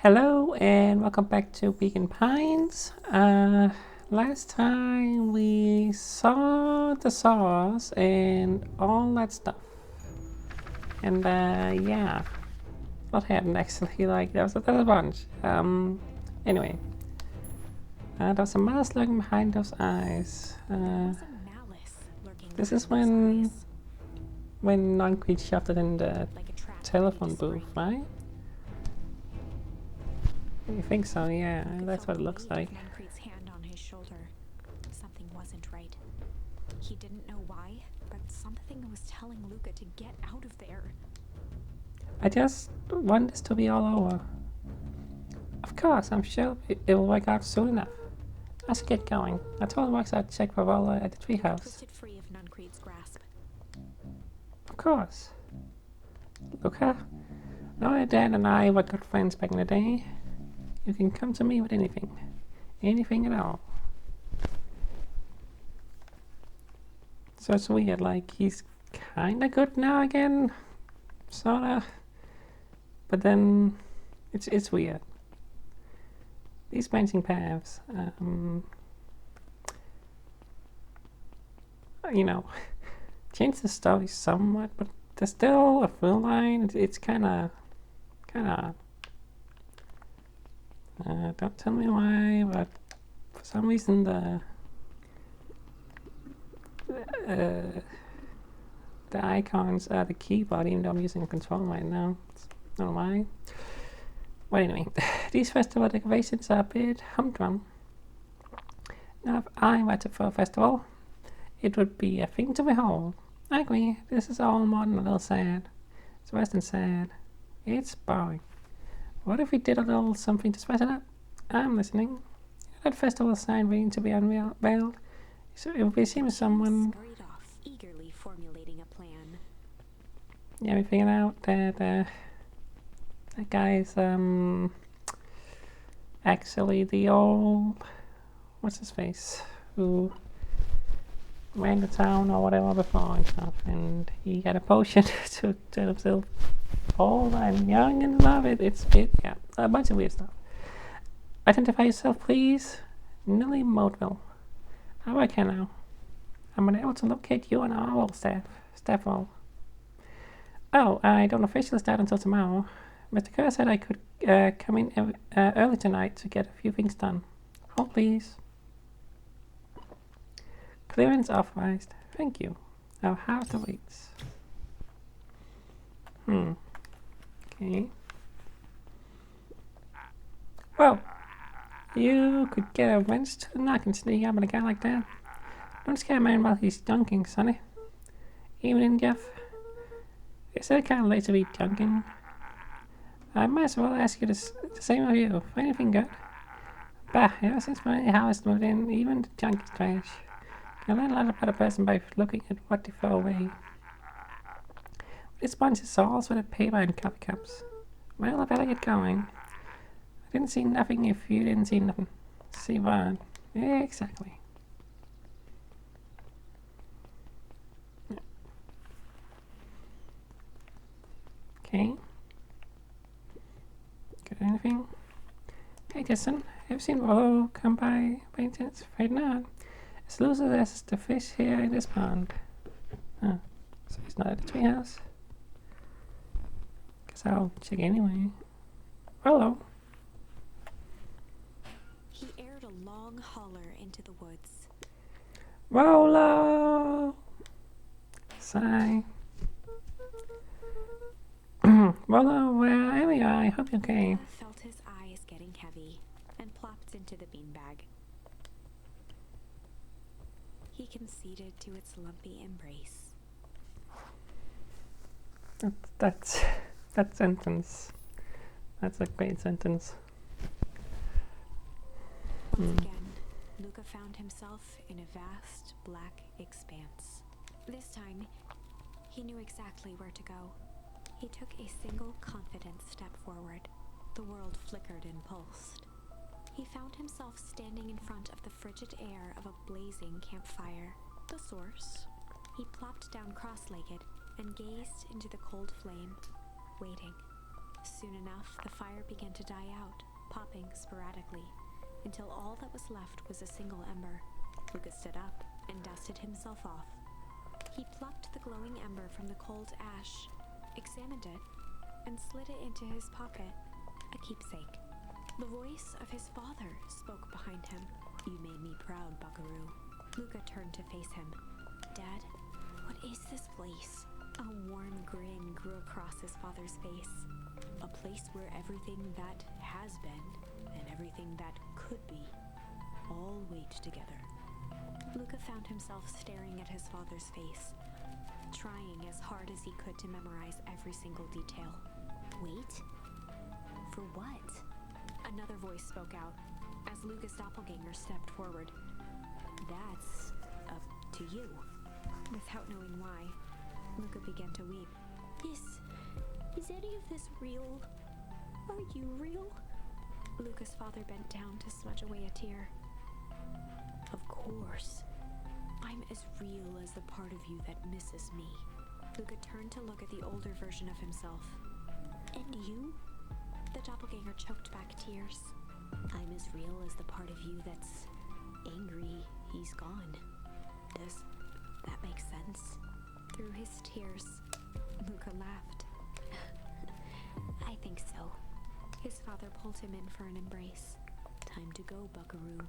Hello and welcome back to Vegan Pines. Last time we saw the sauce and all that stuff. And yeah, what happened actually? Like there was a bunch. Anyway, there was a mouse lurking behind those eyes. This is when Non-Creed shoved it in the telephone booth, right? You think so? Yeah, that's what it looks like. Concrete's hand on his shoulder. Something wasn't right. He didn't know why, but something was telling Luca to get out of there. I just want this to be all over. Of course, I'm sure it will work out soon enough. I should get going. I told Wax I'd check for Rolla at the treehouse. Twisted free of Nuncreed's grasp. Of course. Luca, now that Dad and I were good friends back in the day, you can come to me with anything. Anything at all. So it's weird, like he's kinda good now again. Sorta. But then it's weird. These branching paths, you know, change the story somewhat, but there's still a through line. It's kinda don't tell me why, but for some reason the icons are the keyboard, even though I'm using a control right now. I don't know why. Well, anyway, these festival decorations are a bit humdrum. Now, if I were to throw a festival, it would be a thing to behold. I agree, this is all more than a little sad. It's worse than sad. It's boring. What if we did a little something to spice it up? I'm listening. That festival sign waiting to be unveiled. So it would be seen as someone. Scurried off, eagerly formulating a plan. Yeah, we figured out that that guy's actually the old what's his face who ran the town or whatever before and stuff, and he got a potion to turn himself old and young and love it. It's yeah, a bunch of weird stuff. Identify yourself, please. Nilly Modeville. How I can now. I'm unable to locate you on our staff role. Oh, I don't officially start until tomorrow. Mr. Kerr said I could come in early tonight to get a few things done. Hold, please. Clearance authorized. Thank you. Now, how's the weights? Okay. Well, you could get a wrench to the knock and sneak up on a guy like that. Don't scare a man while he's dunking, sonny. Evening, Jeff. Is that kind of late to be dunking? I might as well ask you the same of you. For anything good? Bah, ever since my house moved in, even the junk is trash. You learn a lot about a person by looking at what they throw away. This bunch of sauce with a paper and coffee cups. Well, I better get going. I didn't see nothing if you didn't see nothing. See what? Exactly. Okay. Got anything? Hey, Justin, have you seen Rollo come by any chance? Afraid not. As loose as the fish here in this pond. Huh. So he's not at the treehouse? Guess I'll check anyway. Rollo. He aired a long holler into the woods. Rollo! Sigh. Rollo, wherever you are, I hope you're okay. Luca felt his eyes getting heavy and plopped into the beanbag. He conceded to its lumpy embrace. That sentence. That's a great sentence. Once again, Luca found himself in a vast black expanse. This time, he knew exactly where to go. He took a single confident step forward. The world flickered and pulsed. He found himself standing in front of the frigid air of a blazing campfire. The source. He plopped down cross-legged and gazed into the cold flame, waiting. Soon enough, the fire began to die out, popping sporadically, until all that was left was a single ember. Luca stood up and dusted himself off. He plucked the glowing ember from the cold ash, examined it, and slid it into his pocket, a keepsake. The voice of his father spoke behind him. "You made me proud, Buckaroo." Luca turned to face him. "Dad, what is this place?" A warm grin grew across his father's face. "A place where everything that has been and everything that could be all wait together." Luca found himself staring at his father's face, trying as hard as he could to memorize every single detail. "Wait? For what?" Another voice spoke out as Luca's doppelganger stepped forward. "That's up to you." Without knowing why, Luca began to weep. Is any of this real? Are you real?" Luca's father bent down to smudge away a tear. "Of course. I'm as real as the part of you that misses me." Luca turned to look at the older version of himself. "And you?" The doppelganger choked back tears. "I'm as real as the part of you that's angry he's gone." Does that make sense? Through his tears, Luca laughed. "I think so." His father pulled him in for an embrace. "Time to go, Buckaroo."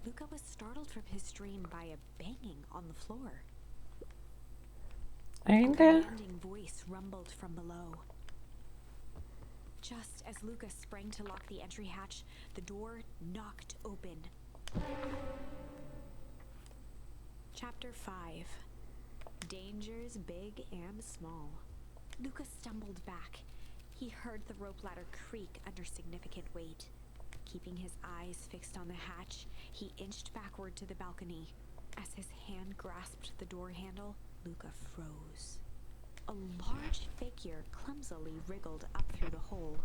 Luca was startled from his dream by a banging on the floor. Ain't A there? commanding voice rumbled from below. Just as Luca sprang to lock the entry hatch, the door knocked open. Chapter 5. Dangers big and small. Luca stumbled back. He heard the rope ladder creak under significant weight. Keeping his eyes fixed on the hatch, he inched backward to the balcony. As his hand grasped the door handle, Luca froze. A large figure clumsily wriggled up through the hole.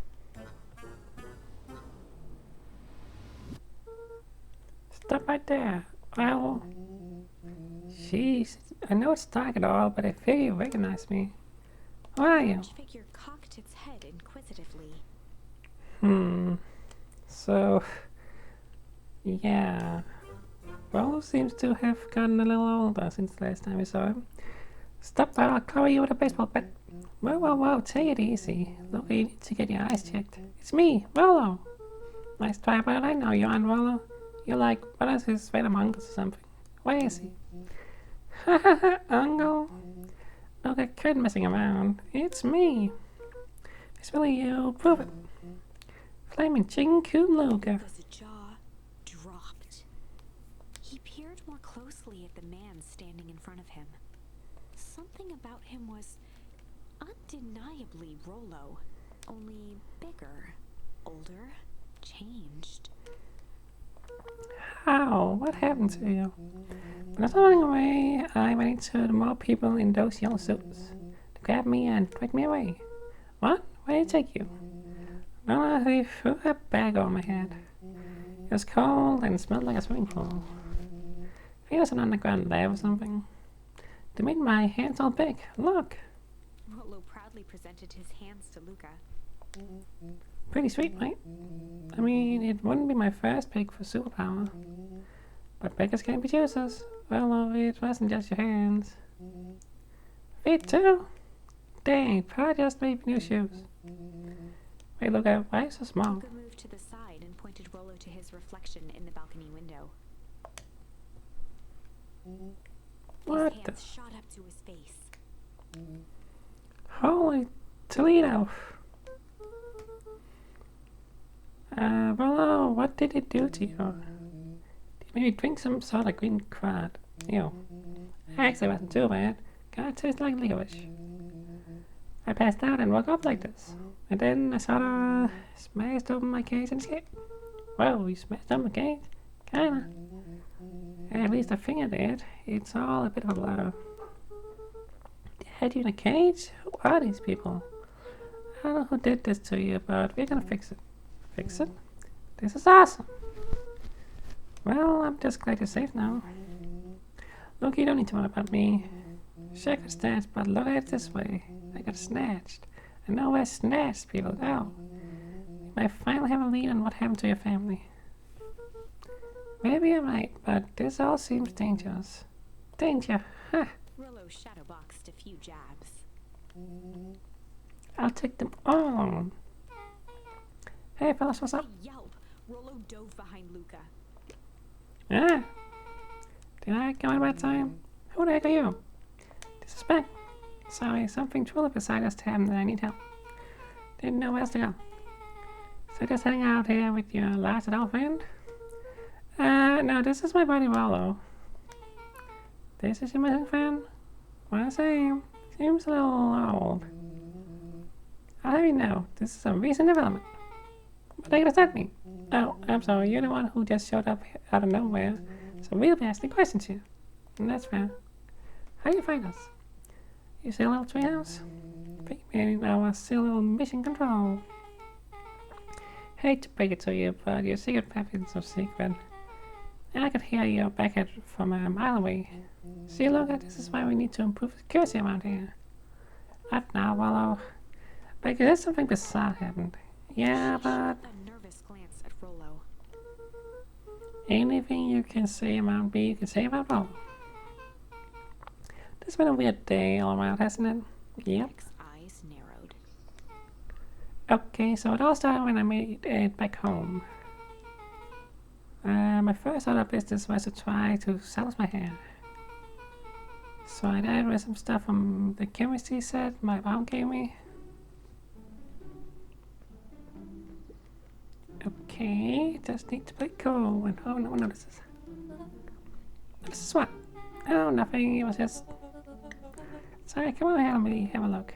Stop right there. Well, jeez, I know it's dark at all, but I feel you recognize me. Who are The you? large figure cocked its head inquisitively. So, yeah. Well, seems to have gotten a little older since the last time we saw him. Stop or I'll cover you with a baseball bat. Whoa, take it easy. Look, you need to get your eyes checked. It's me, Rollo. Nice try, but I know you aren't Rollo. You're like, what is his Venom uncle or something? Where is he? Hahaha, uncle. Look, I quit messing around. It's me. It's really you. Prove it. Flaming Ching Coom Luca. Luca's jaw dropped. He peered more closely at the man standing in front of him. Something about him was undeniably Rollo, only bigger, older, changed. How? What happened to you? When I was running away, I ran into the more people in those yellow suits. They grabbed me and dragged me away. What? Where did they take you? No, they threw a bag over my head. It was cold and smelled like a swimming pool. I think it was an underground lab or something. They made my hands all big. Look! Rollo proudly presented his hands to Luca. Pretty sweet, right? I mean, it wouldn't be my first pick for superpower. But beggars can't be choosers. Well, it wasn't just your hands. Feet too? Dang, probably just made new shoes. Wait, look at why so small? Luca moved to the side and pointed Rollo to his reflection in the balcony window. What His the? hands shot up to his face. Holy Toledo! Rollo, what did it do to you? Did it maybe drink some sort of green crud? Ew. Actually, it wasn't too bad. God tastes like licorice. I passed out and woke up like this. And then I sort of smashed open my cage and escaped. Whoa, you smashed open my cage? Kinda. At least I fingered it. It's all a bit of a blur. They had you in a cage? Who are these people? I don't know who did this to you, but we're gonna fix it. Fix it? This is awesome. Well, I'm just glad you're safe now. Look, you don't need to worry about me. Circumstance, but look at it this way. I got snatched. I know where snatched people go. I finally have a lead on what happened to your family. Maybe I'm right, but this all seems dangerous. Danger, huh? Rollo shadowboxed a few jabs. I'll take them all. Hey fellas, what's up? A yelp, Rollo dove behind Luca. Ah, did I go in by time? Who the heck are you? This is Ben. Sorry, something truly beside us happened and I need help. Didn't know where else to go. So just heading out here with your last adult friend? No, this is my buddy Rollo. This is your missing friend? What I say, seems a little old. I'll have you know, this is a recent development. What are you gonna send me? Oh, I'm sorry, you're the one who just showed up out of nowhere. So we'll be asking questions here. And that's fair. How do you find us? You see a little treehouse? Pigman, our silly little mission control. Hate to break it to you, but your secret path isn't so secret. And I could hear your backhead from a mile away. See, look, this is why we need to improve security around here. Not now, Wallow. Because there's something bizarre happened. Yeah, but A nervous glance at Rollo. anything you can say about me, you can say about Wallow. This has been a weird day all around, hasn't it? Yep. Nick's eyes narrowed. Okay, so it all started when I made it back home. My first order of business was to try to salvage my hair. So I died with some stuff from the chemistry set my mom gave me. Okay, just need to play cool and oh, no one notices. This is what? Oh, nothing, it was just... Sorry, come over here, let me have a look.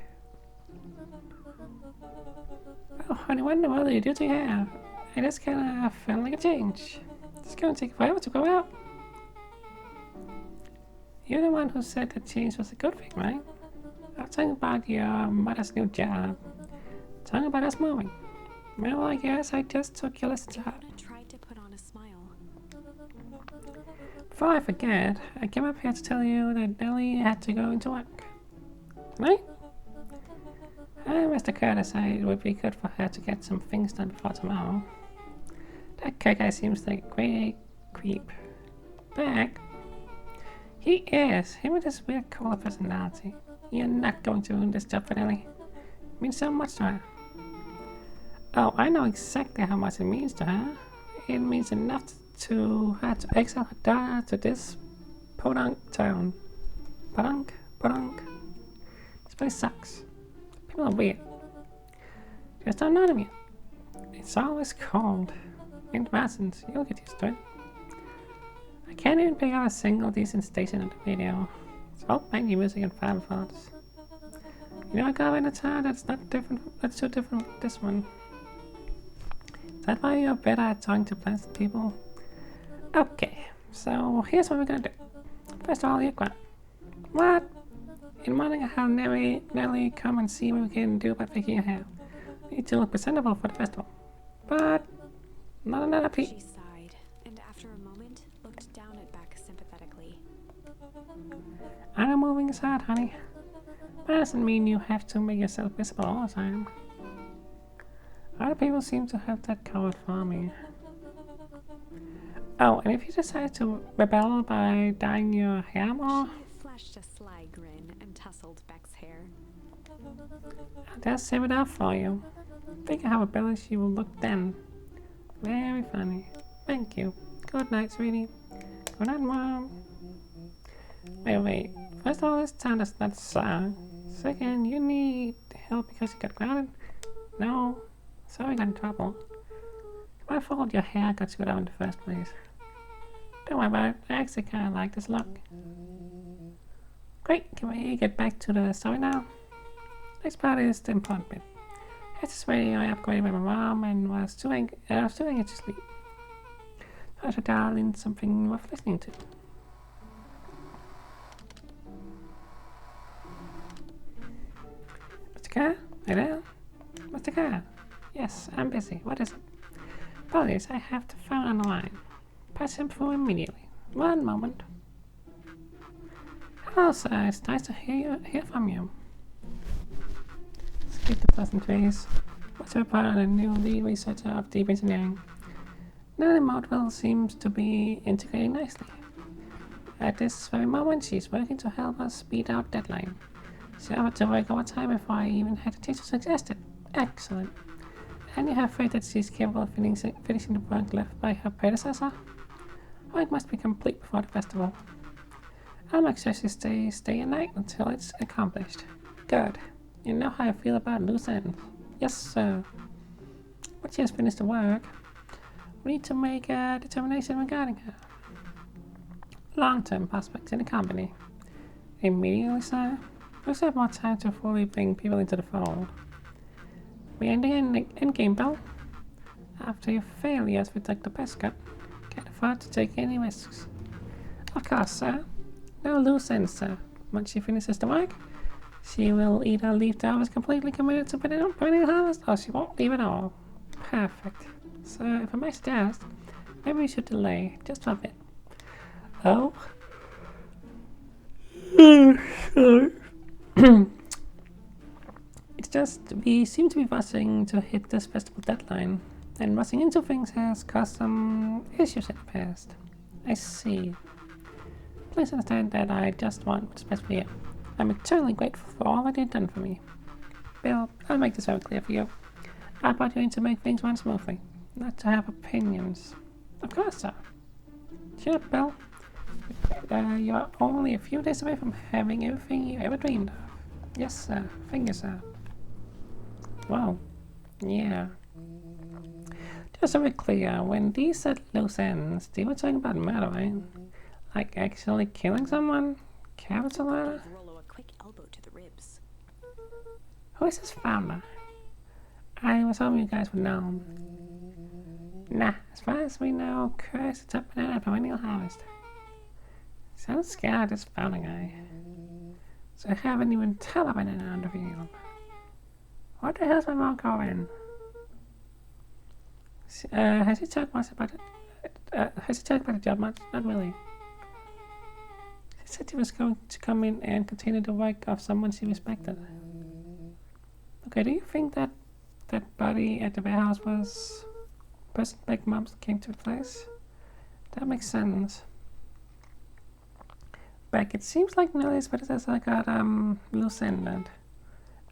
Oh, honey, what in the world do you do to your hair? I just kinda felt like a change. It's gonna take forever to grow out. You're the one who said that change was a good thing, right? I'm talking about your mother's new job. Talking about us moving. Well, I guess I just took your lesson to heart. Anna tried to put on a smile. Before I forget, I came up here to tell you that Nellie had to go into work. Right? Mr. Curtis said it would be good for her to get some things done before tomorrow. That Kirk guy seems like a great creep. Back? He is. Him with his weird cola personality. You're not going to ruin this job for Nellie. It means so much to her. Oh, I know exactly how much it means to her. It means enough to her to exile her daughter to this podunk town. Podunk? This place sucks. People are weird. Just don't know them yet. It's always cold. In the mountains, you'll get used to it. I can't even pick out a single decent station on the radio. It's all banging music and fire thoughts. You know, I go in a town that's not different. That's too different from this one. Is that why you're better at talking to plants than people? Okay, so here's what we're gonna do. First of all, you're quiet. What? In the morning, I'll have Nellie come and see what we can do about making your hair. We need to look presentable for the festival. But not another She piece. sighed, and after a moment, looked down at Beck sympathetically. I know moving is hard, honey. But that doesn't mean you have to make yourself visible all the time. Other people seem to have that covered for me. Oh, and if you decide to rebel by dyeing your hair more, She flashed a sly grin and tousled Beck's hair. I'll just save it up for you. Think of how rebellious you will look then. Very funny. Thank you. Good night, sweetie. Good night, Mom. Wait. First of all, this town does not suck. Second, you need help because you got grounded? No. Sorry, I got in trouble. It's my fault your hair got screwed up in the first place. Don't worry about it. I actually kinda like this look. Great, can we get back to the story now? Next part is the important bit. At this radio, I upgraded by my mom and was too angry to sleep. So I should dial in something worth listening to. Mr. Carr? Hey there? Mr. Carr? Yes, I'm busy. What is it? Apologies, I have the phone on the line. Pass him through immediately. One moment. Hello, sir. It's nice to hear from you. With the pleasantries. What's a part of the new lead researcher of deep engineering? Nellie Modwell seems to be integrating nicely. At this very moment, she's working to help us beat our deadline. She offered to work overtime before I even had a chance to suggest it. Excellent. And you have faith that she's capable of finishing the work left by her predecessor? Work must be complete before the festival. I'll make sure she stays day and night until it's accomplished. Good. You know how I feel about loose ends. Yes, sir. Once she has finished the work, we need to make a determination regarding her. Long-term prospects in the company. Immediately, sir. We also have more time to fully bring people into the fold. We are in the endgame, Bell. After your failures with Dr. Prescott, can't afford to take any risks. Of course, sir. No loose ends, sir. Once she finishes the work, she will either leave the office completely committed to perennial harvest, or she won't leave at all. Perfect. So, if I may suggest, maybe we should delay just for a bit. Oh? Sorry. It's just we seem to be rushing to hit this festival deadline, and rushing into things has caused some issues in the past. I see. Please understand that I just want what's best for you. I'm eternally grateful for all that you've done for me. Bill, I'll make this very clear for you. I brought you in to make things run smoothly, not to have opinions. Of course, sir. Cheer up, Bill. You're only a few days away from having everything you ever dreamed of. Yes, sir. Thank you, sir. Wow. Yeah. Just to be clear, when these said loose ends, they were talking about murder, right? Like actually killing someone? Capital murder? Rollo a quick elbow to the ribs. Who is this founder? I was hoping you guys would know. Nah, as far as we know, Curse is up and at perennial harvest. Sounds scared, this founder guy. So I haven't even told him anything on the field. What the hell's my mom going? Has he talked much about it? Has he talked about the job much? Not really. He said he was going to come in and continue the work of someone she respected. Okay, do you think that that body at the warehouse was the person Big Moms came to replace? That makes sense. Beck, it seems like Nellie's predecessor got loose ended.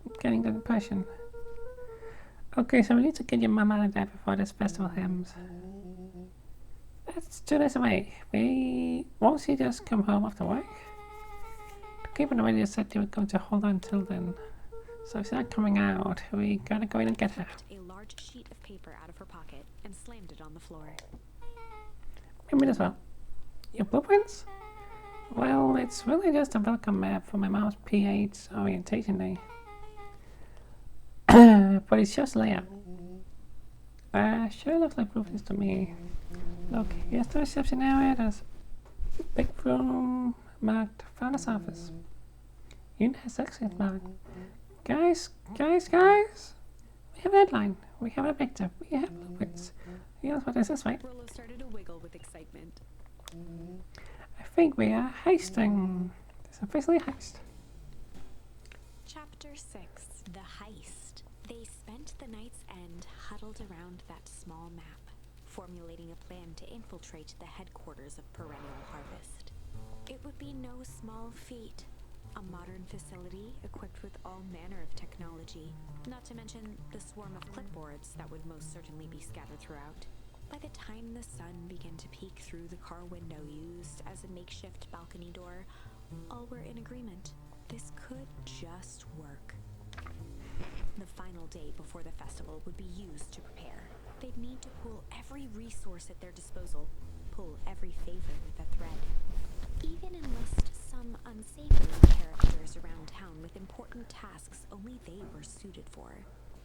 I'm getting that impression. Okay, so we need to get your mom out of there before this festival happens. That's 2 days away. Won't she just come home after work? The keeper on the radio said they were going to hold on till then. So if she's not coming out, we gotta go in and get her. A large sheet of paper out of her pocket and slammed it on the floor. Me as well. Your blueprints? Well, it's really just a welcome map for my mom's PH orientation day. But it shows the layout. Sure looks like blueprints to me. Look, here's the reception area. There's a big room marked Founder's office. Unit has exit marked. Guys! We have a headline. We have a picture. We have blueprints. You know what this is, right? Rollo started to wiggle with excitement. I think we are heisting. This is officially a heist. Chapter 6. The Heist. They spent the night's end huddled around that small map, formulating a plan to infiltrate the headquarters of Perennial Harvest. It would be no small feat. A modern facility equipped with all manner of technology, not to mention the swarm of clipboards that would most certainly be scattered throughout. By the time the sun began to peek through the car window used as a makeshift balcony door, all were in agreement. This could just work. The final day before the festival would be used to prepare. They'd need to pull every resource at their disposal, pull every favor with a thread. Even enlist some unsavory characters around town with important tasks only they were suited for.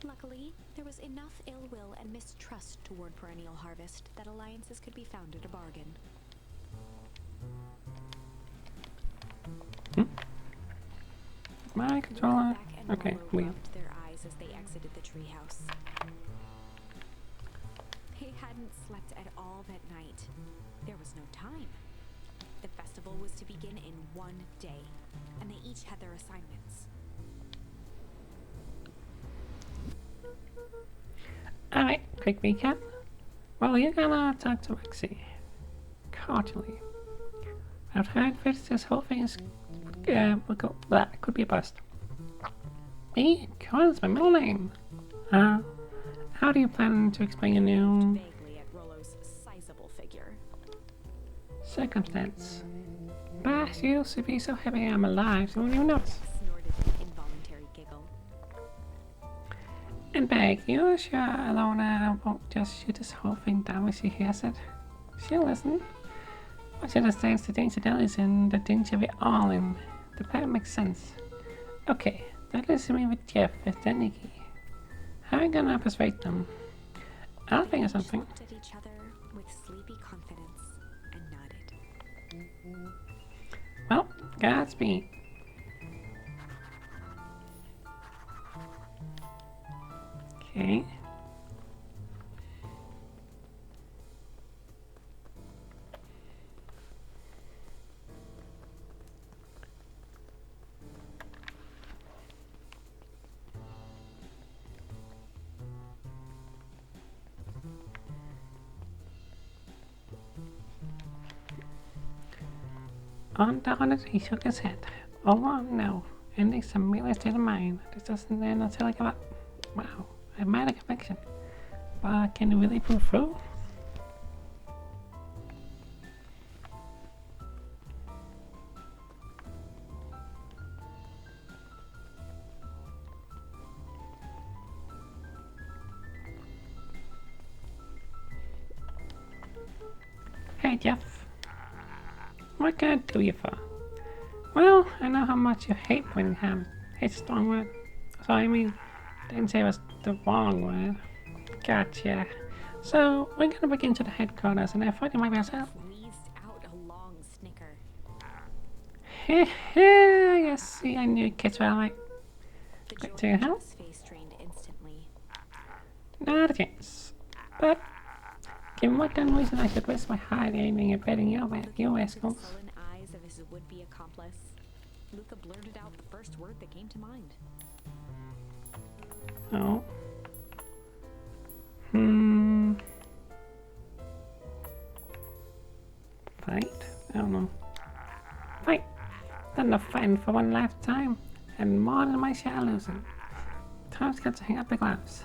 Luckily, there was enough ill will and mistrust toward Perennial Harvest that alliances could be found at a bargain. My controller. Okay, we. Rubbed their eyes as they exited the treehouse. They hadn't slept at all that night. There was no time. The festival was to begin in 1 day, and they each had their assignments. quick recap. Well, you're gonna talk to Rexy. Cordially. I've heard this whole thing is could be a bust. Me? God, it's my middle name. How do you plan to explain your new Vaguely at Rollo's sizable figure. circumstance? Bah, you used to be so happy I'm alive, so you won't even notice. Snorted an involuntary giggle. And Beg, you're sure Alona won't just shoot this whole thing down when she hears it? She'll listen. But she understands the danger there is in the danger we're all in. The plan makes sense. Okay, that leaves me with Jeff as the Nikki. How are you gonna persuade them? I'll think of something. Looked at each other with sleepy confidence and nodded. Well, Godspeed. Okay. On down it, he shook his head. Oh no, ending some merely state of mind. This doesn't end until I give up. Wow, I made a conviction. But can it really pull through? Hey Jeff, what can I do you for? Well, I know how much you hate when you have hate's a strong word. So I mean, didn't say it was the wrong word. Gotcha. So we're gonna break into the headquarters and I thought you might be yourself. Wheezed out a long snicker. I guess see I knew kids were right. The Quick joy to your in help? Jeff's face drained instantly. Not a chance. But given what gun reason I should risk my hide aiming and betting your Looking you into the rascals. sullen eyes of his would-be accomplice, Luca blurted out the first word that came to mind. Oh. Fight? I don't know. Fight! Not enough fighting for one lifetime, and more than my share of losing. Time's got to hang up the gloves.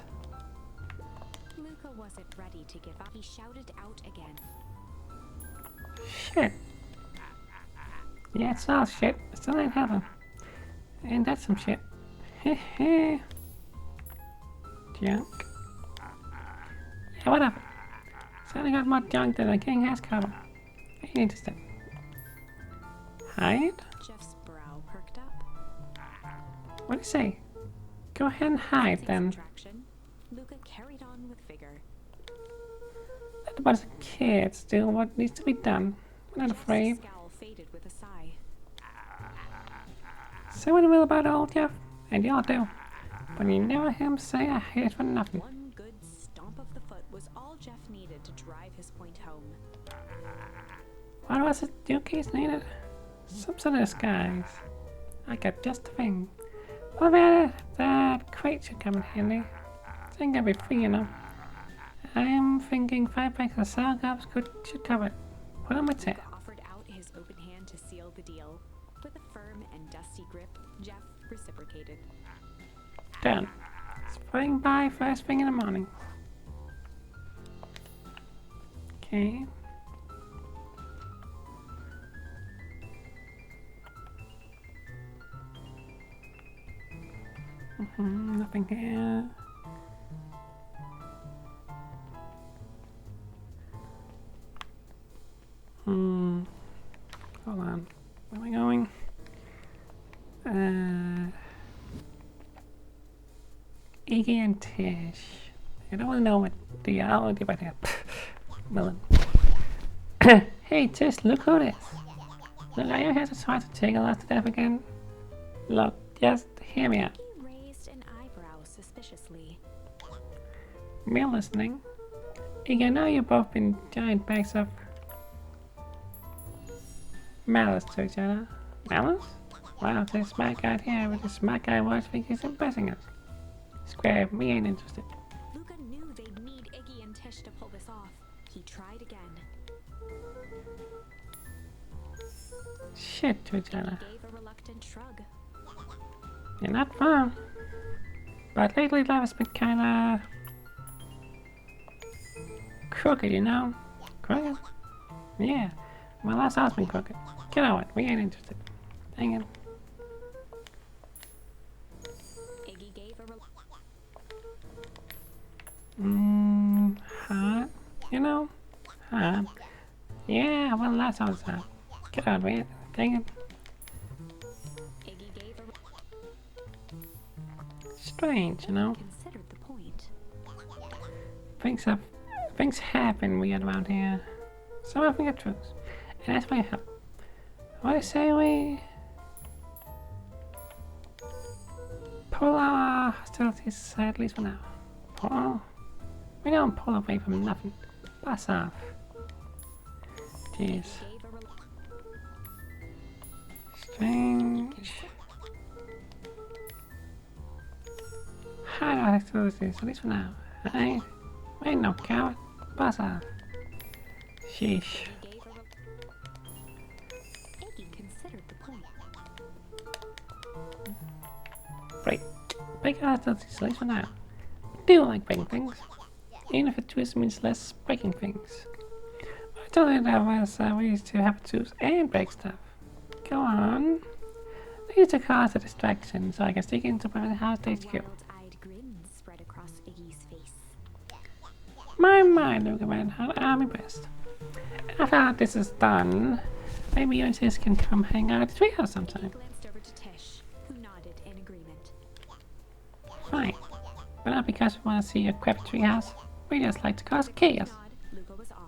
Luca wasn't ready to give up. He shouted out again. Shit. Yeah, it's all shit. It still ain't heaven. Ain't that some shit? Heh heh. Junk. Yeah, whatever. Certainly got more junk than a king has covered. Ain't interested. Hide? Jeff's brow perked up. What do you say? Go ahead and hide Sensing then. some traction, Luca carried on with vigor. That about a kid still what needs to be done. I'm not Jeff's afraid. scowl faded with a sigh. Say what you will about old Jeff, and y'all do. But you never hear him say I hate it for nothing. One good stomp of the foot was all Jeff needed to drive his point home. What was it you kids needed? Some sort of disguise. I got just the thing. What about it? That crate should come in handy. Think I'll be free enough. I'm thinking 5 packs of sour cups should cover it. Put on my tab. Luca offered out his open hand to seal the deal. With a firm and dusty grip, Jeff reciprocated. Done. Swing by first thing in the morning. Okay. Nothing here. Hold on. Where am I going? Iggy and Tish. I don't want to know what the hour about that. Melon. Hey Tish, look who it is. Look, are you here to try to take a lot to death again? Look, just hear me out. He raised an eyebrow suspiciously. Me listening. Iggy, I know you've both been giant bags of malice to each other. Malice? Wow, this smart guy here with this smart guy watch think he's impressing us. Square, me ain't interested. Luca knew they'd need Iggy Tish to pull this off. He tried again. Shit, Georgiana. He gave a reluctant shrug. You're not wrong. But lately life has been kinda crooked, you know? Crooked? Yeah. My last house been crooked. Get out. We ain't interested. Dang it. Iggy gave a Hot. You know? Hot. Yeah, well, last house hot. Get out, man. Dang it. Iggy gave a Strange, you know? considered the point. Things happen weird around here. Some of them get truth. And that's why I help. What I say we pull our hostilities aside, at least for now. We don't pull away from nothing. Pass off. Jeez. Gave a Strange. Hide our hostilities, at least for now. I ain't no coward. Pass off. Sheesh. Iggy considered the point. Break our hostilities, at least for now. Do like breaking things. Even if a twist means less breaking things. I told you there was ways to have twos and break stuff. Go on. Use the cause a distraction so I can sneak into my house HQ. Wild-eyed grin spread across Iggy's face. My look about how I'm impressed. After this is done, maybe you and sis can come hang out at the treehouse sometime. He glanced over to Tish, who nodded in agreement. Fine. But not because we want to see a crappy treehouse. We just like to cause chaos. Nod, Luca was off.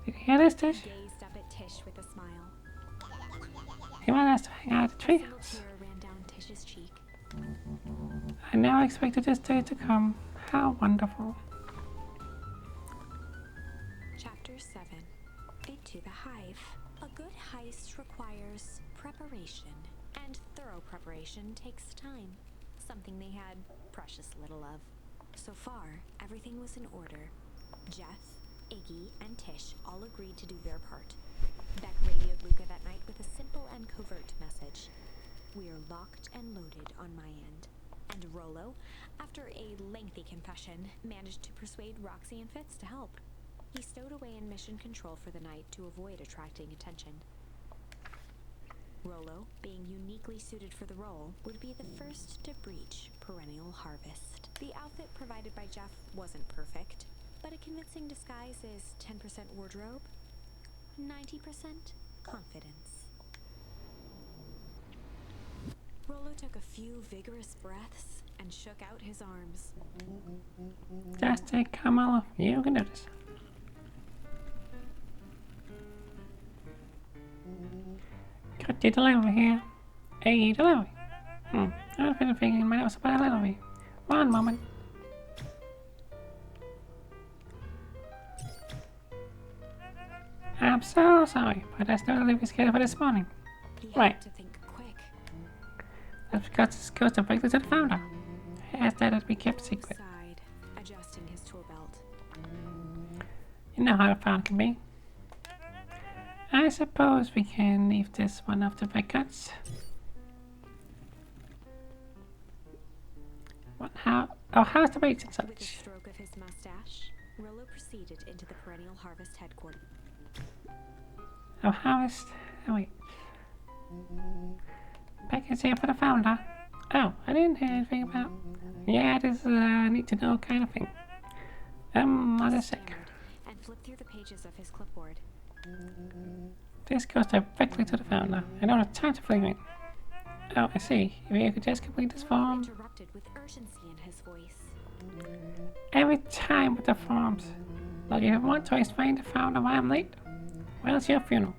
Did you hear this, Tish? Gazed up at Tish with a smile. He wanted us to hang out at the A single treehouse. tear ran down Tish's cheek. I never expected this day to come. How wonderful. Chapter 7. Into the Hive. A good heist requires preparation, and thorough preparation takes time, something they had precious little of. So far, everything was in order. Jeff, Iggy, and Tish all agreed to do their part. Beck radioed Luca that night with a simple and covert message. We are locked and loaded on my end. And Rollo, after a lengthy confession, managed to persuade Roxy and Fitz to help. He stowed away in mission control for the night to avoid attracting attention. Rollo, being uniquely suited for the role, would be the first to breach perennial harvest. The outfit provided by Jeff wasn't perfect, but a convincing disguise is 10% wardrobe, 90% confidence. Rollo took a few vigorous breaths and shook out his arms. Just take Kamala. You can do this. Got the delivery here. Hey, delivery. I've been thinking my nose about delivery. One moment. I'm so sorry, but there's no delivery schedule for this morning. He Right. had to think quick. That's because this goes directly to the founder. He asked that it be kept secret. Sighed, adjusting his tool belt. You know how the founder can be. I suppose we can leave this one off the records. What? How's the rates and With a such? stroke of his mustache, Rollo proceeded into the Perennial Harvest headquarters. Harvest. Oh, wait. Back is here for the founder. Oh, I didn't hear anything about. Yeah, this is a need to know kind of thing. Not a sec. Stammered and flipped through the pages of his clipboard. This goes directly to the founder. I don't have time to flip it. Oh, I see. If you could just complete this Rollo form. interrupted with urgency in his voice. Every time with the forms. Like if you want to explain the founder why I'm late. Well, it's your funeral.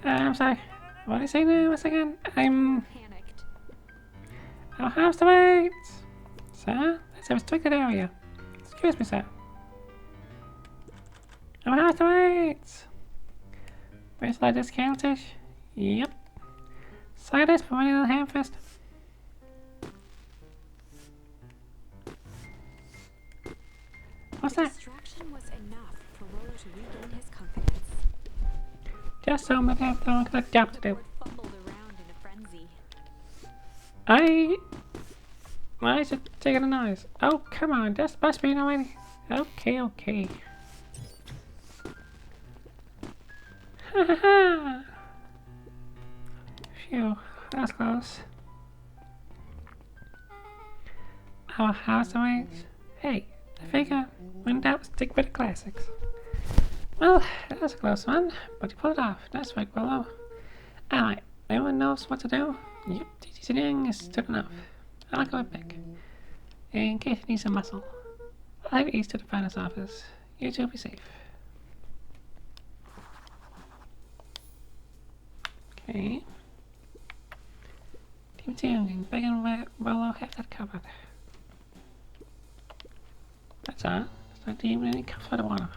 I'm sorry. What did I say now? Once again? Panicked. I'll have to wait. Sir, that's a restricted area. Excuse me, sir. I'll have to wait. Where's like this Tish? Yep. Sorry, this for running the hamfest. What's The that? distraction was enough for Rolo to regain his confidence. Just so I have no other job to The do. board fumbled around in a frenzy. I should take a noise. Oh, come on, just bust me already. Okay, okay. Ha ha ha! Phew, that's close. Our house awaits. Hey, I figure when doubt, stick with the classics. Well, that was a close one, but you pulled it off. That's right, Willow. Alright, everyone knows what to do? Yep, teaching is good enough. I'll go back. In case you need some muscle, I'll head east to the finance office. You two be safe. Okay. Team tuning, Big and Willow have that covered. That's all. It's not even any cups for the water.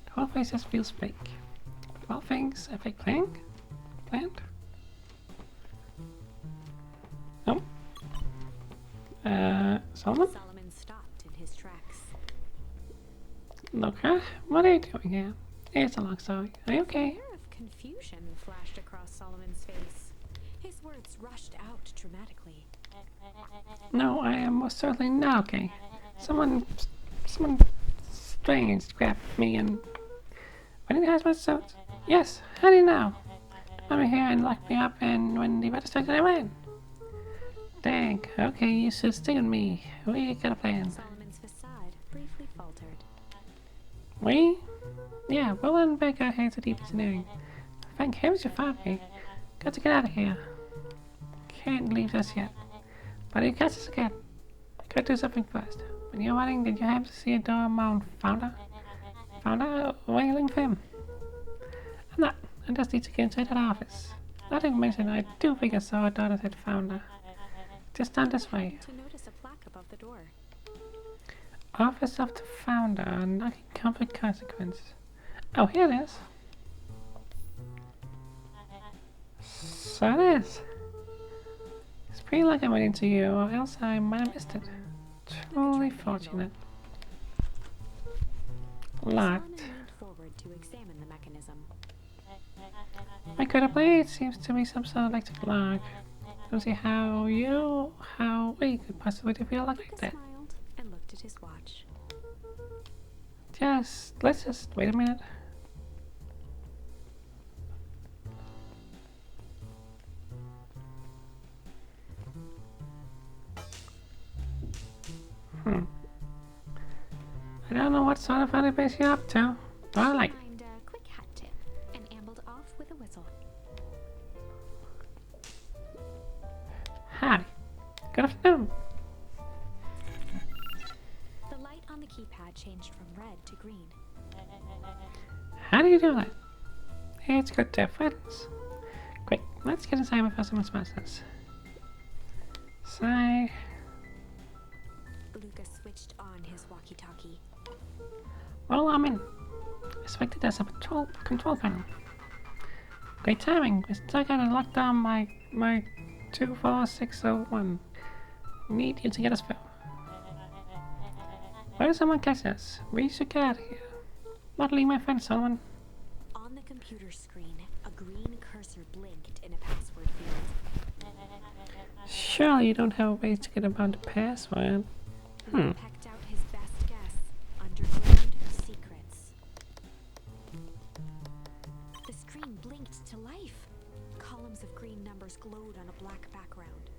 The whole place just feels fake. Well, things a fake plant? Nope. Solomon? Solomon stopped in his tracks. Luca, what are you doing here? It's a long story. Are you okay? An air of confusion flashed across Solomon's face. His words rushed out dramatically. No, I am most certainly not okay. Someone strange grabbed me and... When did I myself? Yes, how do you know? I'm here and locked me up, and when the register I ran. Dang, okay, you should stay with me. We got a plan. Solomon's facade briefly faltered. We? Yeah, we'll unbreak our hands at deep engineering. Thank heavens you found me. Got to get out of here. Can't leave just yet. But you catch us again. Gotta do something first. When you're running, did you happen to see a door Mount Founder? Founder? Wailing for him? I'm not. I just need to get inside that office. Not to mention, I do think I saw a door that said Founder. Just down this way. To notice a plaque above the door. Office of the Founder, knocking comfort consequence. Oh, here it is. So it is. It's pretty lucky I went into you, or else I might have missed it. Truly fortunate. Locked. Solomon leaned forward to examine the mechanism. My credit blade seems to be some sort of electric lock. Don't see how we could possibly feel like Luca that. smiled and looked at his watch. Let's just wait a minute. I don't know what sort of funny base you're up to, but I like. Timed a quick hat tip and ambled off with a whistle. Howdy. Good afternoon. The light on the keypad changed from red to green. How do you do that? It's good to have friends. Quick, let's get inside before someone smells us. Sigh. Luca switched on his walkie-talkie. Well, I'm in. Expected as a control panel. Great timing. We still gotta lock down my 24601. Need you to get us through. Where does someone catch us? We should get out of here. Not leave my friend, someone. On the computer screen, a green cursor blinked in a password field. Surely you don't have a way to get around the password. Luca pecked out his best guess. Underground secrets. The screen blinked to life. Columns of green numbers glowed on a black background.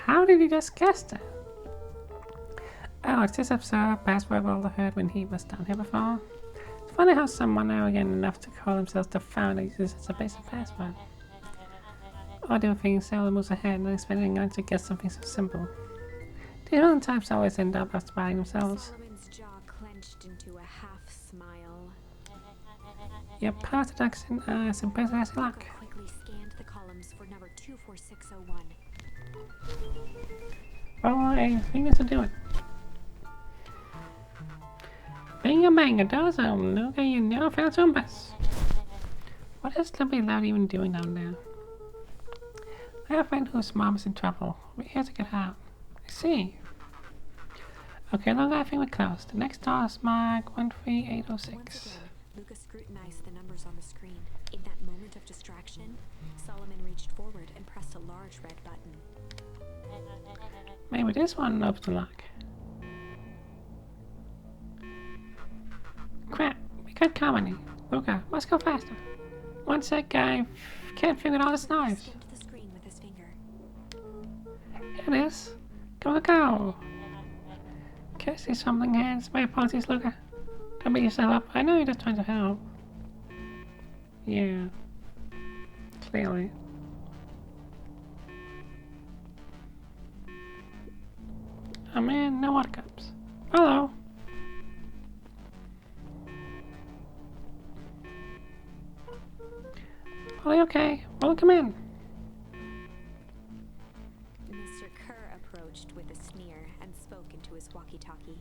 How did he just guess that? Oh, it's this absurd password Walter heard when he was down here before. It's funny how someone arrogant enough to call themselves the founder uses it as a basic password. Or do things several moves ahead and expecting us to guess something so simple. The other times always end up justifying themselves. Solomon's jaw clenched into a half smile. Your paradox is impressive as you Luca like. quickly scanned the columns for number 24601. Well, I think this will do it. Bang a bang, a dozen, look at you now, found some best. What is Slippy Loud even doing down there? I have a friend whose mom is in trouble. We're here to get out. I see. Okay, look, I think we're close. The next door is marked 13806. Once again, Luca scrutinized the numbers on the screen. In that moment of distraction, Solomon reached forward and pressed a large red button. Maybe this one opens the lock. Crap, we got company. Luca, let's go faster. One sec, guy. Can't figure out this noise. Skimmed the screen with his finger. Here it is. Go. Okay, see something hands. My apologies, Luca. Don't beat yourself up. I know you're just trying to help. Yeah. Clearly. Oh man, no water cups. Hello. Are they okay? Well, come in. Mr. Kerr approached with a sneer and spoke into his walkie-talkie.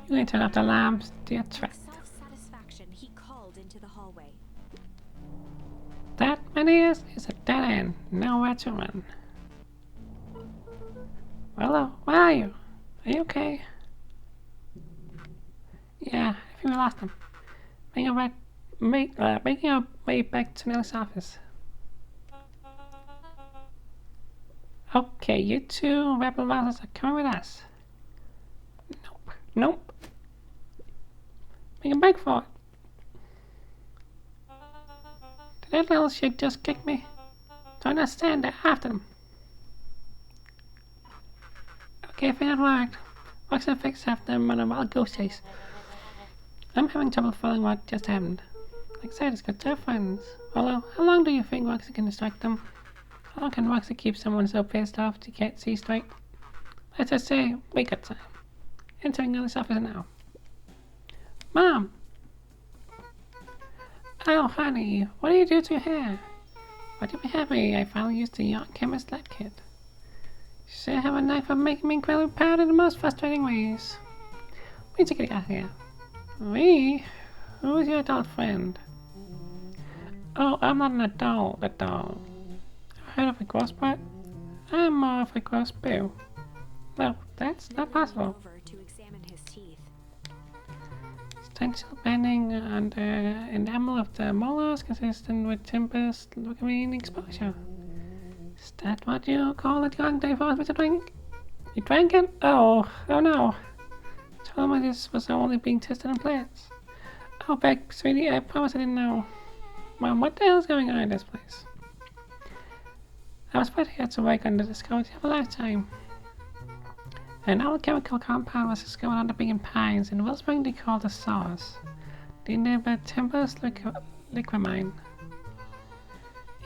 You need to turn off the alarms, dear threat. With self-satisfaction, he called into the hallway. That, my dears, is a dead end. Nowhere to run. Hello, where are you? Are you okay? Yeah, I think we lost him. Making our way back to Nellie's office. Okay, you two rebel rousers are coming with us. Nope. Make a break for it. Did that little shit just kick me? Don't understand, they're after them. Okay, if it worked, Fox and Fix have them on a wild goose chase. I'm having trouble following what just happened. Like I said, it's got tough friends. Although, how long do you think Roxy can distract them? How long can Roxy keep someone so pissed off they can't see straight? Let's just say, we got time. Entering Nellie's office now. Mom! Oh, honey, what do you do to your hair? Why do you be happy I finally used the young chemist lab kit? You sure have a knife for making me incredibly proud in the most frustrating ways. We need to get out of here. Me? Who is your adult friend? Oh, I'm not an adult. Heard of a gross butt? I'm more of a gross boo. No, that's not possible. Over to examine his teeth. Stencil bending and enamel of the molars consistent with Tempest leucamine exposure. Is that what you call it young day forced me to drink? You drank it? Oh no. Told me this was only being tested on plants. Oh, Beck, sweetie, I promise I didn't know. Mom, what the hell's going on in this place? I was put here to work on the discovery of a lifetime. An alchemical compound was discovered on the Big Pines in Wellspring they called the sauce. The neighbor Tempest liquamine.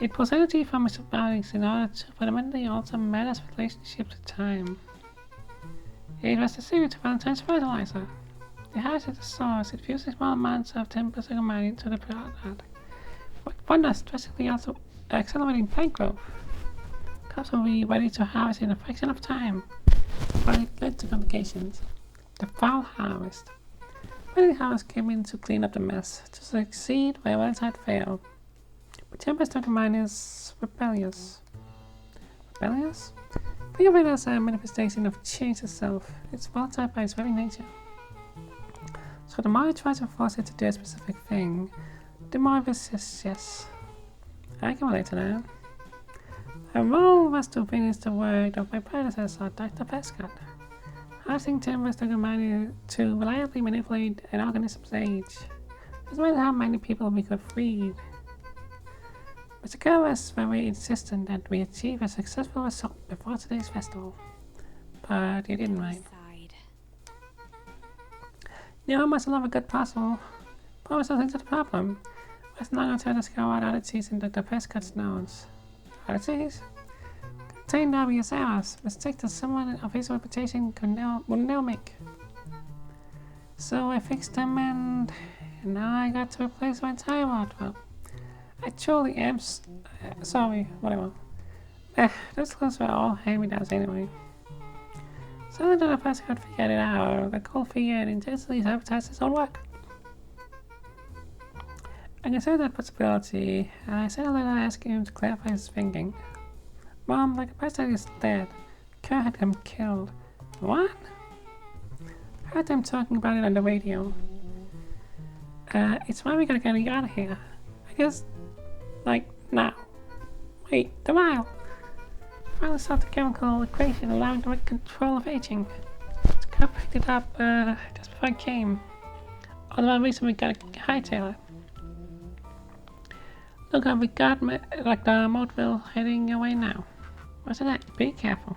It pulls energy from its surroundings in order to fundamentally alter matter's relationship to time. It was the secret to Valentine's fertilizer. The house is the source. It fuses small amounts of Tempest liquamine into the product. Wonders drastically also accelerating plant growth. Crops will be ready to harvest in a fraction of time. But it led to complications. The fall harvest. When the harvest came in to clean up the mess, to succeed where others had failed. But Tempest liquamine is rebellious. Rebellious? Think of it as a manifestation of change itself. It's volatile by its very nature. So the more you try to force it to do a specific thing, the more it resists, yes. I can relate to that. My role was to finish the work of my predecessor, Dr. Prescott. Asking Tempest liquamine to reliably manipulate an organism's age. This meant how many people we could free. Mr. Kerr was very insistent that we achieve a successful result before today's festival. But he didn't, right? You almost love a good puzzle. What was the thing to the problem? It wasn't long until I discovered oddities in Dr. Prescott's notes. Oddities? Contained obvious errors, mistakes that someone of his reputation would never make. So I fixed them and now I got to replace my entire wardrobe. I truly am sorry, whatever. Those clothes were all hand-me-downs anyway. So that Dr. Prescott figured it out, the cold figure and intensely sabotaged his own work. I considered that possibility. I said a little asking him to clarify his thinking. Mom, like, the president is dead. Kerr had him killed. What? I heard them talking about it on the radio. It's why we gotta get out of here. I guess, like, now. Wait, the vial. Finally solved the chemical equation allowing direct control of aging. Scott picked it up, just before I came. All the reason we gotta hightail it. Look, we got, like, the Motville heading away now. What's that? Be careful.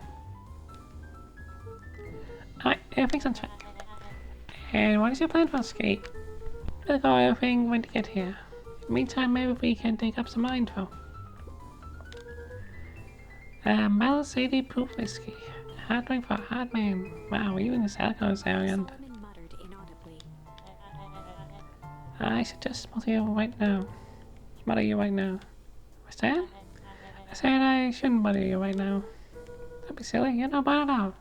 Alright, everything's on track. And what is your plan for escape? We'll go everything when to get here. In the meantime, maybe we can dig up some more info. Metal Sadie proof whiskey. Hard drink for a hard man. Wow, even this alcohol is arrogant. I should just smother you right now. Smother you right now. What's that? I said I shouldn't bother you right now. Don't be silly, you know about it all.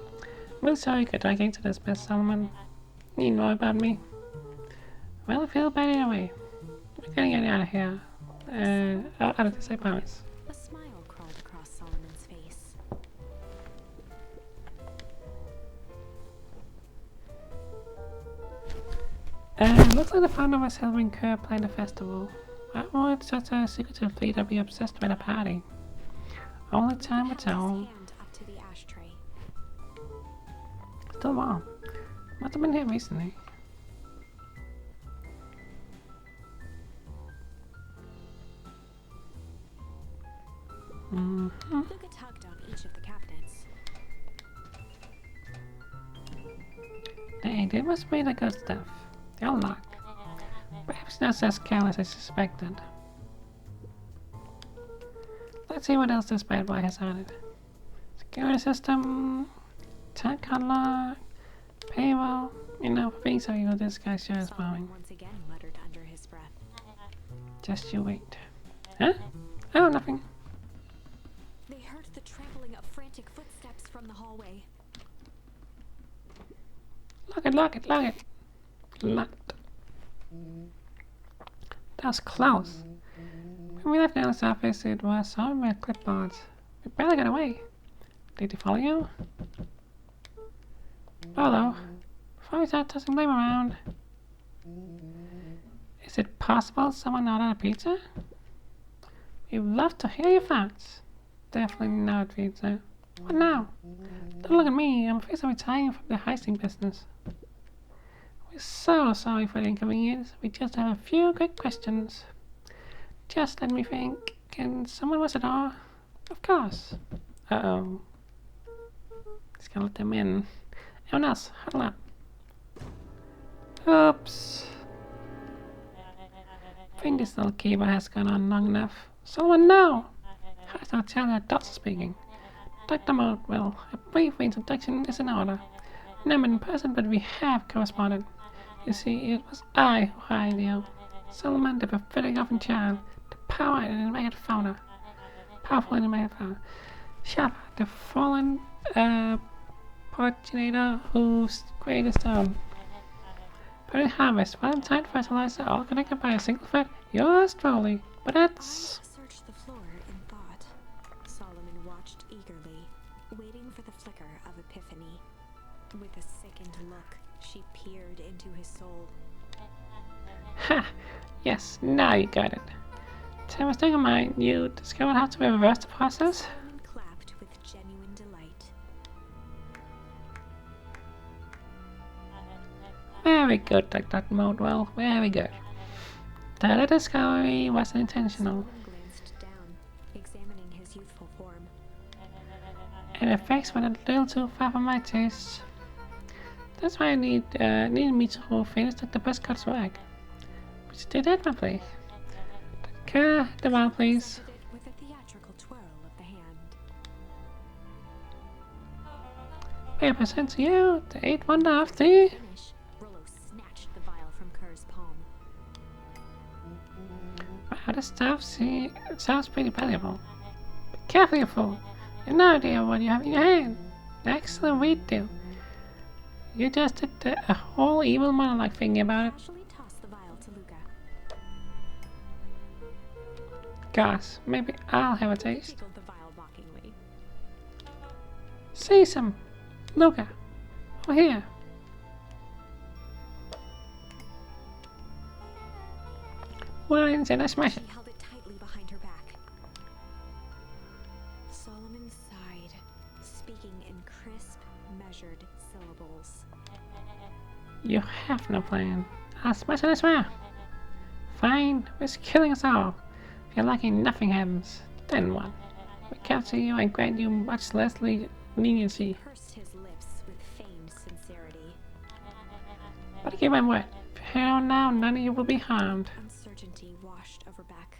I'm really sorry you got dragged into this mess, Solomon. You know about me. Well, I feel bad either way. We're getting out of here. Out of this, I promise. A smile crawled across Solomon's face. Looks like the founder was helping Kerr plan the festival. I want such a secretive fleet to be obsessed with a party. Only time will tell. Still warm. Must have been here recently. Luca tugged on each of the cabinets. Dang, they must be the good stuff. They're all locked. Perhaps not as careless as I suspected. Let's see what else this bad boy has added. Security system, tank unlock, payroll. You know, for being so evil, this guy sure is blowing. Once again muttered under his breath. Just you wait. Huh? Oh, nothing. They heard the trampling of frantic footsteps from the hallway. Lock it, lock it, lock it. Locked. That was close. When we left Alice's office, it was surrounded by clipboards. We barely got away. Did they follow you? Hello. Before we start tossing blame around, is it possible someone ordered a pizza? We'd love to hear your thoughts. Definitely not pizza. What now? Don't look at me. I'm afraid I'm retiring from the heisting business. We're so sorry for the inconvenience. We just have a few quick questions. Just let me think. Can someone watch the door? Of course. Uh-oh. Just gotta let them in. Everyone else, huddle up. Oops. I think this little keyboard has gone on long enough. Someone no! I not tell that Dots speaking. Dr. Moldwell, a brief introduction is in order. Never in person, but we have corresponded. You see, it was I who hired you. Solomon, the prophetic orphan child, the power and animated fauna. Powerful animated fauna. Sharp, the fallen progenitor whose greatest Pretty harvest, Valentine fertilizer, all connected by a single thread. Yours truly, but that's. Searched the floor in thought. Solomon watched eagerly, waiting for the flicker of epiphany. With a sickened look, she peered into his soul. Ha! Yes, now you got it. Tell me, state of mind, you discovered how to reverse the process? Solomon clapped with genuine delight. Very good, Dr. Moldwell. Very good. The discovery wasn't intentional. Solomon glanced down, examining his youthful form. And the effects went a little too far for my taste. That's why I needed me to finish the best cut's work. Which did admirably. The ball, please. With a theatrical twirl of the hand. May I present to you the 8th wonder of the... Finish, Rollo snatched the vial from Kerr's palm. Wow, this stuff, see, it sounds pretty valuable. Be careful, you fool. You have no idea what you have in your hand. Excellent weed do. You just did a whole evil monologue thinking about it. Casually tossed the vial to Luca. Gosh, maybe I'll have a He taste. jiggled the vial mockingly. See some. Luca. Over here. Well, I didn't say let's smash She it. held it tightly behind her back. Solomon sighed, speaking in crisp, measured syllables. You have no plan. I'll smash it as well. Fine, risk killing us all. If you're lucky nothing happens, then what? We capture you and grant you much less leniency. Pursed his lips with feigned sincerity. But I give my word, if you head on now, none of you will be harmed. Uncertainty washed over Beck.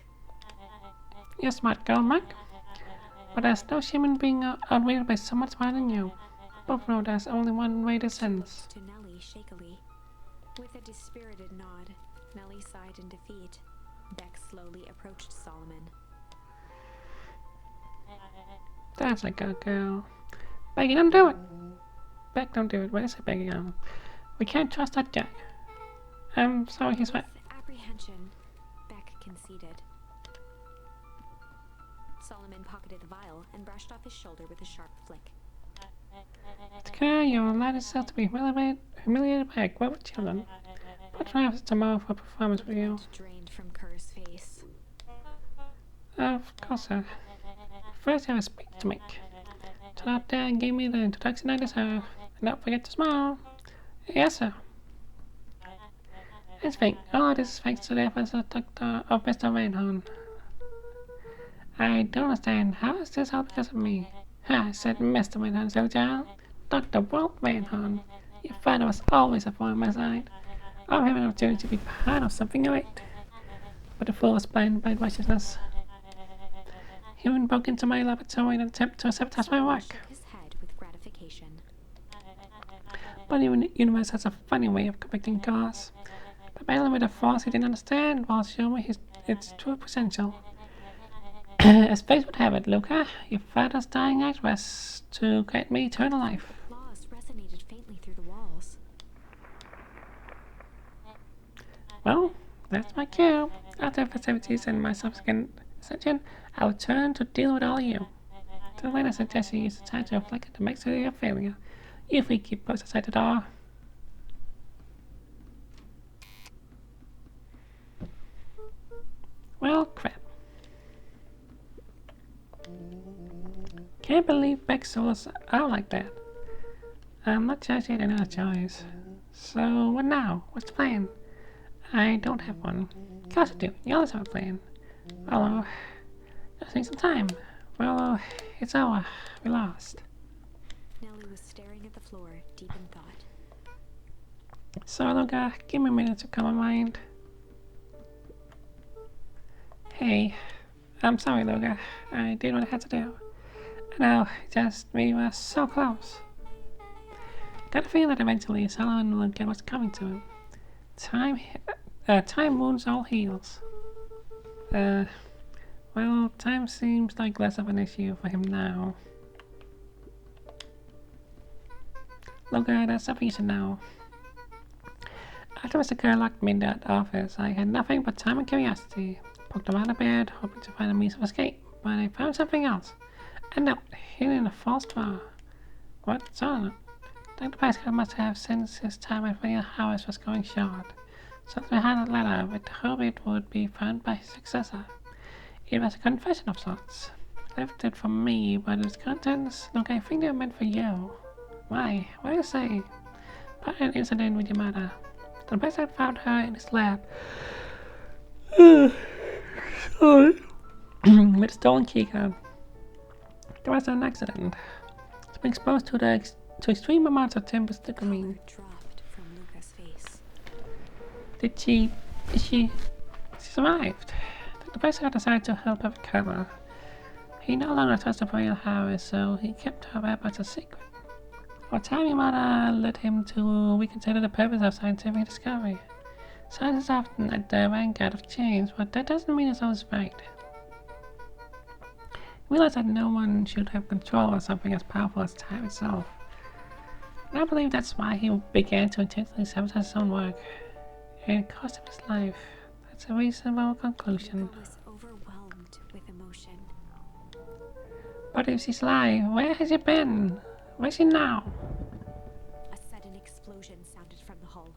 You're a smart girl, Mac. But there's no shame in being outweighed by someone smarter than you. Both know there's only one way to sense. To Nellie shakily. With a dispirited nod, Nellie sighed in defeat. Beck slowly approached Solomon. That's a good girl. Becky, don't do it. Beck, don't do it. What is it, Becky? We can't trust that Jack. I'm sorry, he's right. With apprehension, Beck conceded. Solomon pocketed the vial and brushed off his shoulder with a sharp flick. Okay, you'll allow yourself to be humiliated by a group of children. But perhaps tomorrow for a performance with you. Blood drained from Kerr's face. Of course, sir. First, I have a speech to make. Turn out there and give me the introduction I deserve. And don't forget to smile. Yes, sir. Let's think. All this is thanks to the efforts of Mr. Van I don't understand. How is this all because of me? I said Mr. Van silly child. Dr. Walt Van Your father was always a on my side. I have an opportunity to be part of something great. But the fool was blinded by righteousness. He even broke into my laboratory in an attempt to sabotage my work. Shook his head with gratification. But even the universe has a funny way of correcting cause. By battling with a force he didn't understand while showing me its true potential. As fate would have it, Luca, your father's dying act was to grant me eternal life. Applause resonated faintly through the walls. Well, that's my cue. After the festivities and my subsequent ascension, I will turn to deal with all of you. To the later suggestion you use the time to reflect and to make sure you're failure. You three keep close outside the door. Well, crap. Can't believe Beck sold us out like that. I'm not sure she had any other choice. So, what now? What's the plan? I don't have one. Of course you do. You always have a plan. Well, just need some time. Well, it's over. We lost. Nellie was staring at the floor, deep in thought. So, Luca, give me a minute to calm my mind. Hey, I'm sorry, Luca. I did what I had to do. No, just we were so close. Got a feeling that eventually Solomon will get what's coming to him. Time wounds all heals. Well, time seems like less of an issue for him now. Luca, there's something you should know. After Mr. Kerr locked me in that office, I had nothing but time and curiosity. Poked around the bed, hoping to find a means of escape, but I found something else. A note hidden in a false drawer. What? So, Dr. Pascal must have, since his time at Royal House was going short, sent me a handed letter with the hope it would be found by his successor. It was a confession of sorts. Left it for me, but its contents look, I think they were meant for you. Why? What do you say? About an incident with your mother. The president found her in his lab. Sorry. With a stolen keycard. There was an accident. It's been exposed to extreme amounts of tempesticamine. Dropped from Luca's face. She survived. The president decided to help her recover. He no longer trusted Royal Harris, so he kept her whereabouts a secret. Over time, your mother led him to reconsider the purpose of scientific discovery. Science is often at the vanguard of change, but that doesn't mean it's always right. He realized that no one should have control over something as powerful as time itself. And I believe that's why he began to intentionally sabotage his own work. And it cost him his life. That's a reasonable conclusion. Luca was overwhelmed with emotion. But if she's alive, where has he been? Where's he now? A sudden explosion sounded from the hull.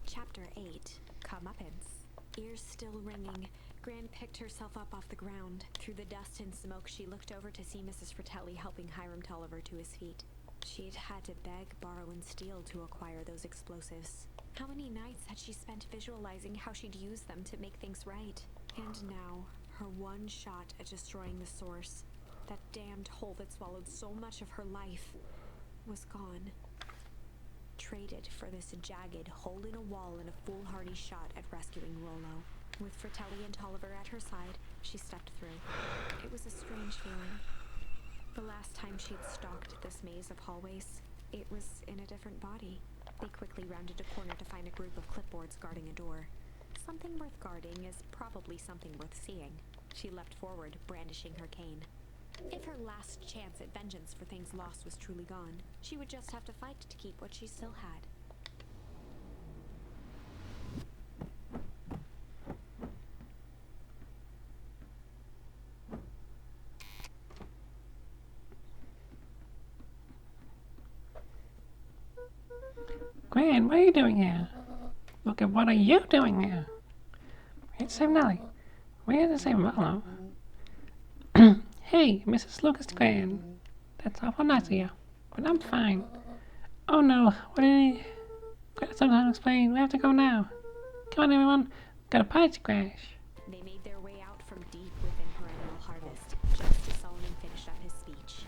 Chapter 8. Comeuppance. Ears still ringing, Gran picked herself up off the ground. Through the dust and smoke, she looked over to see Mrs. Fratelli helping Hiram Tolliver to his feet. She'd had to beg, borrow, and steal to acquire those explosives. How many nights had she spent visualizing how she'd use them to make things right? And now, her one shot at destroying the source, that damned hole that swallowed so much of her life, was gone. Traded for this jagged hole in a wall and a foolhardy shot at rescuing Rollo. With Fratelli and Tolliver at her side, she stepped through. It was a strange feeling. The last time she'd stalked this maze of hallways, it was in a different body. They quickly rounded a corner to find a group of clipboards guarding a door. Something worth guarding is probably something worth seeing. She leapt forward, brandishing her cane. If her last chance at vengeance for things lost was truly gone, she would just have to fight to keep what she still had. Gran, what are you doing here? Look at what are you doing here? It's Sam Nelly. We're the same Rollo. Hey, Mrs. Lucas Gran. That's awful nice of you. But I'm fine. Oh no, what did he... Got something to explain. We have to go now. Come on, everyone. Got a pie to crash. They made their way out from deep within Perennial Harvest, just as Solomon finished up his speech.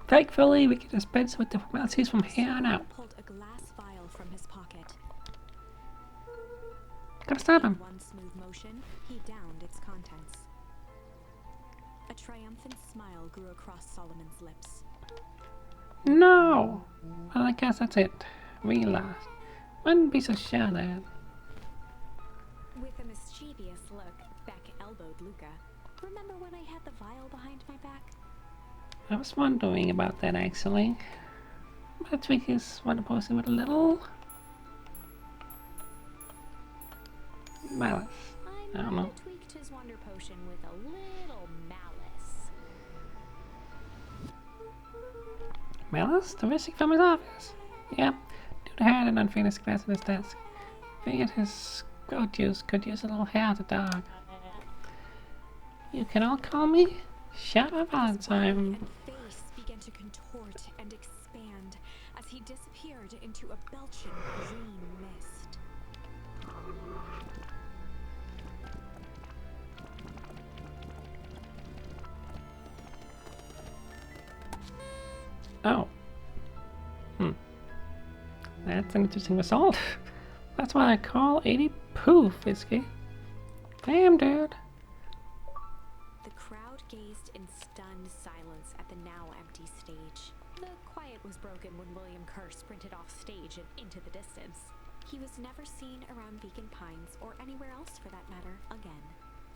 Thankfully, we can dispense with the formalities from here on out. Pulled a glass vial from his pocket. Gotta stop In him. one smooth motion, he downed its contents. A triumphant smile grew across Solomon's lips. No! Well, I guess that's it. We lost. Wouldn't be so sure then. With a mischievous look, Beck elbowed Luca. Remember when I had the vial behind my back? I was wondering about that actually. But I think he's one person with a little malice. I don't know. Tweaked his wonder potion with a little malice. Malice? The visiting from his office. Yep. Dude had an unfinished glass on his desk. Figured his goat juice could use a little hair to dog. You can all call me Shadow Valentine. And face began to contort and expand as he disappeared into a belching green mist. Oh. That's an interesting result. That's what I call 80 poof, Whiskey. Damn, dude. The crowd gazed in stunned silence at the now empty stage. The quiet was broken when William Kerr sprinted off stage and into the distance. He was never seen around Beacon Pines, or anywhere else for that matter, again.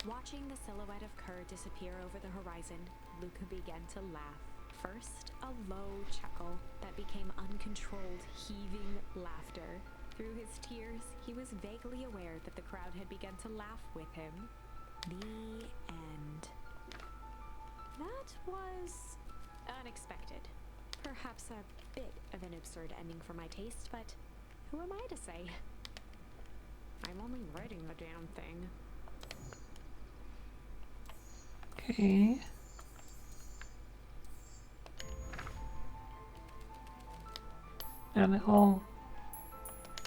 Watching the silhouette of Kerr disappear over the horizon, Luca began to laugh. First, a low chuckle that became uncontrolled, heaving laughter. Through his tears, he was vaguely aware that the crowd had begun to laugh with him. The end. That was unexpected. Perhaps a bit of an absurd ending for my taste, but who am I to say? I'm only writing the damn thing. Okay. A little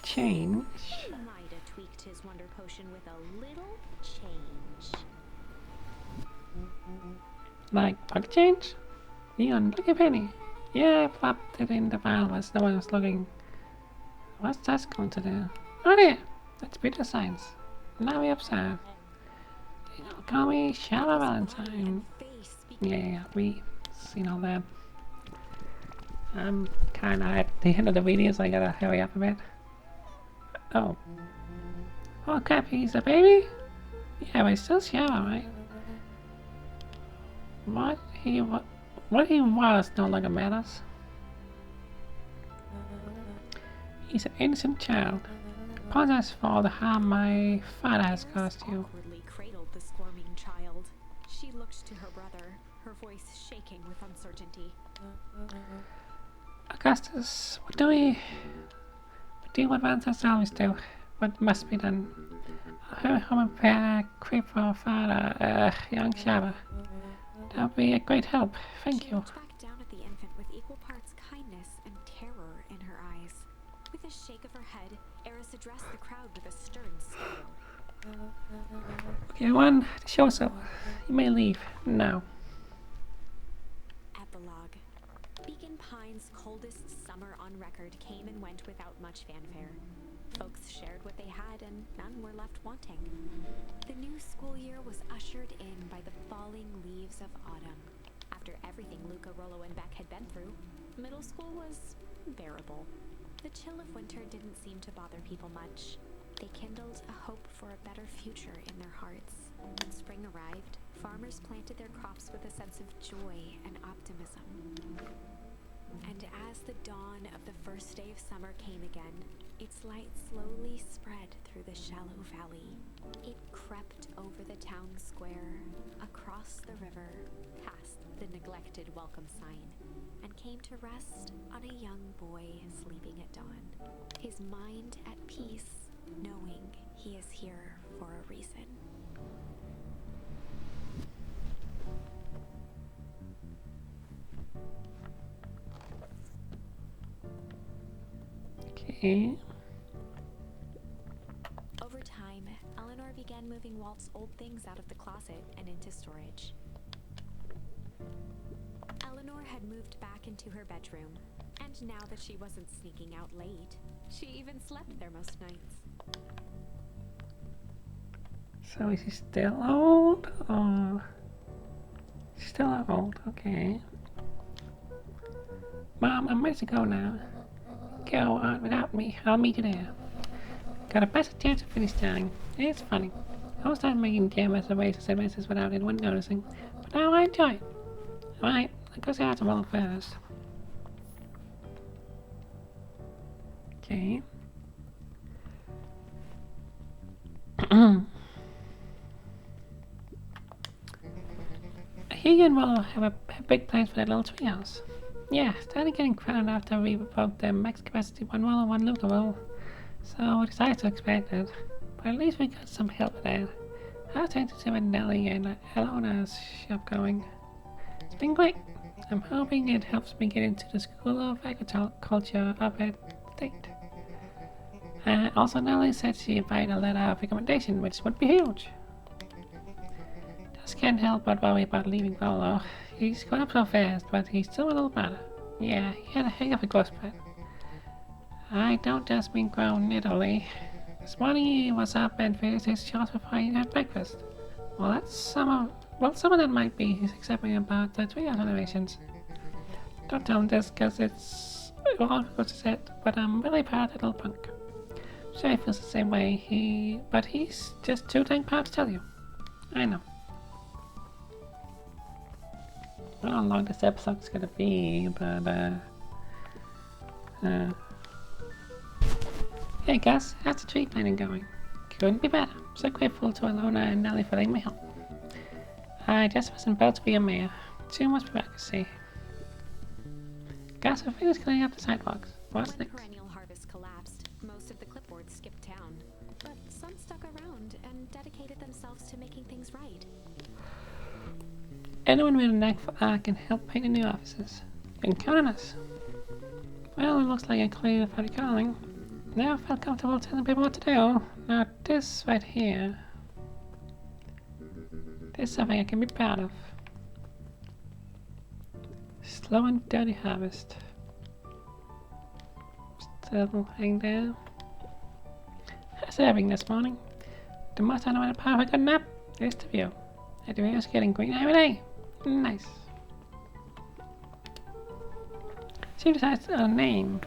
change. He might have tweaked his wonder potion with a little change. Like pocket change? You unlucky penny. Yeah, I popped it in the vial as no one was looking. What's that going to do? Oh dear, that's Peter Science. Now we observe. You know, call me Shadow Valentine. Yeah, we seen all that. I'm kinda at the end of the video, so I gotta hurry up a bit. Oh. Oh crap, he's a baby? Yeah, but he's still Shadow, right? What? What he was no longer matters. He's an innocent child. Apologize for all the harm my father has caused you. Awkwardly cradled the squirming child. She looked to her brother, her voice shaking with uncertainty. Augustus, what do what ancestors always do? What must be done? I'm a creep for our father, young Shaba. That would be a great help. Thank She you. looked back down at the infant with equal parts kindness and terror in her eyes. With a shake of her head, Eris addressed the crowd with a stern smile. Okay, everyone, the show's up. You may leave now. Epilogue. Beacon Pine's coldest summer on record came and went without much fanfare. Folks shared what they had, and none were left wanting. The new school year was ushered in by the falling leaves of autumn. After everything Luca, Rollo, and Beck had been through, middle school was bearable. The chill of winter didn't seem to bother people much. They kindled a hope for a better future in their hearts. When spring arrived, farmers planted their crops with a sense of joy and optimism. And as the dawn of the first day of summer came again, its light slowly spread through the shallow valley. It crept over the town square, across the river, past the neglected welcome sign, and came to rest on a young boy sleeping at dawn, his mind at peace, knowing he is here for a reason. Okay. Over time, Eleanor began moving Walt's old things out of the closet and into storage. Eleanor had moved back into her bedroom, and now that she wasn't sneaking out late, she even slept there most nights. So is he still old? Or he's still old? Okay. Mom, I'm ready to go now. Go on without me. I'll meet you there. Got a better chance of finish time. It's funny. I always started making damn reservations and messes without anyone noticing, but now I enjoy it. Alright, let's go say hi to Mom first. Okay. I hear you and Rollo have big plans for that little treehouse. Yeah, started getting crowded after we revoked the max capacity one Rollo, one Luca rule. So we decided to expand it. But at least we got some help with that. I was trying to see with Nellie and Elona's shop going. It's been great. I'm hoping it helps me get into the School of Agriculture up at State. Also, Nellie said she invited a letter of recommendation, which would be huge. Just can't help but worry about leaving Rollo. He's grown up so fast, but he's still a little brother. Yeah, he had a heck of a growth spurt. I don't just mean grown literally. This morning he was up and finished his chores before he had breakfast. Well, some of that might be his excitement about the treehouse renovations. Don't tell him this, cause it's all goes to set, but I'm really proud of that little punk. Sure he feels the same way, but he's just too dang proud to tell you. I know. I don't know how long this episode's gonna be, but hey Gus, how's the tree planting going? Couldn't be better. So grateful to Alona and Nellie for letting me help. I just wasn't about to be a mayor. Too much bureaucracy. Gus, I finished cleaning up the sidewalks. What's When next? perennial harvest collapsed, most of the clipboards skipped town, but some stuck around and dedicated themselves to making things right. Anyone with a knack for art can help paint the new offices. You can count on us. Well, it looks like I clearly found your calling. Never felt comfortable telling people what to do. Now this right here. This is something I can be proud of. Slow and dirty harvest. Still hanging there. How's having this morning? The most unwanted part of a good nap is the view. And the view is getting green every day. Nice. She decides on a name.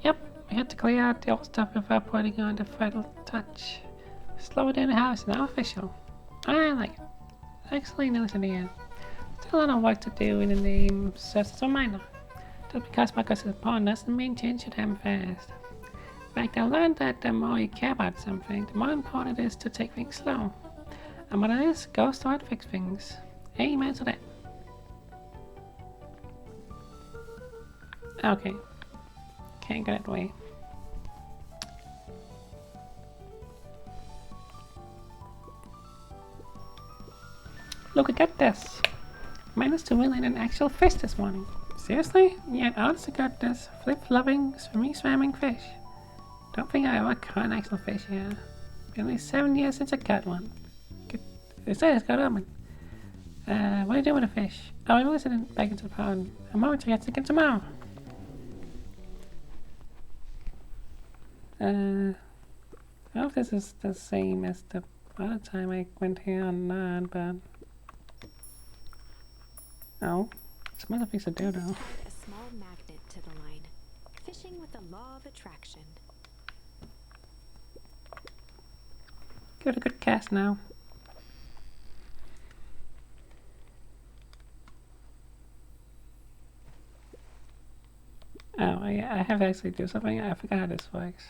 Yep, we had to clear out the old stuff before putting on the final touch. Slow down the house, now official. I like it. Actually, no, it's in the end. Still a lot of work to do in the name, so it's a reminder. Just because Marcus is a pawn doesn't mean change should happen fast. In fact, I learned that the more you care about something, the more important it is to take things slow. And when it is, go start to fix things. Amen to that. Okay. Can't go that way. Look, I got this. Managed to win in an actual fish this morning. Seriously? Yeah, I honestly got this flip-flopping, swimming fish. Don't think I ever caught an actual fish here. Been only 7 years since I caught one. It's got open. What are you doing with the fish? Oh, I'm releasing it back into the pond. I'm going to get again tomorrow. I don't know if this is the same as the other time I went here or not, but... Oh, some other things to do though. Add a small magnet to the line. Fishing with the law of attraction. Give it a good cast now. Oh, yeah, I have to actually do something. I forgot how this works.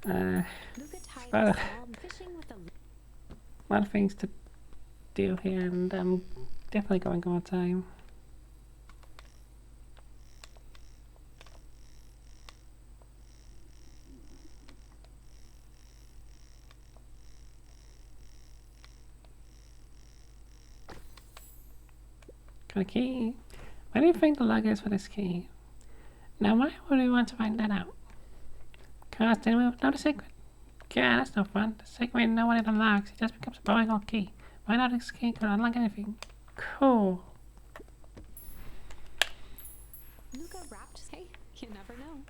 A lot of things to do here, and I'm definitely going over time. Got a key. What do you think the log is for this key? Now, why would we want to find that out? Cause then we would know the secret. Yeah, that's no fun. The secret, no one it unlocks. It just becomes a boring old key. Why not this key could unlock anything? Cool. Luca wrapped. Hey, you never know.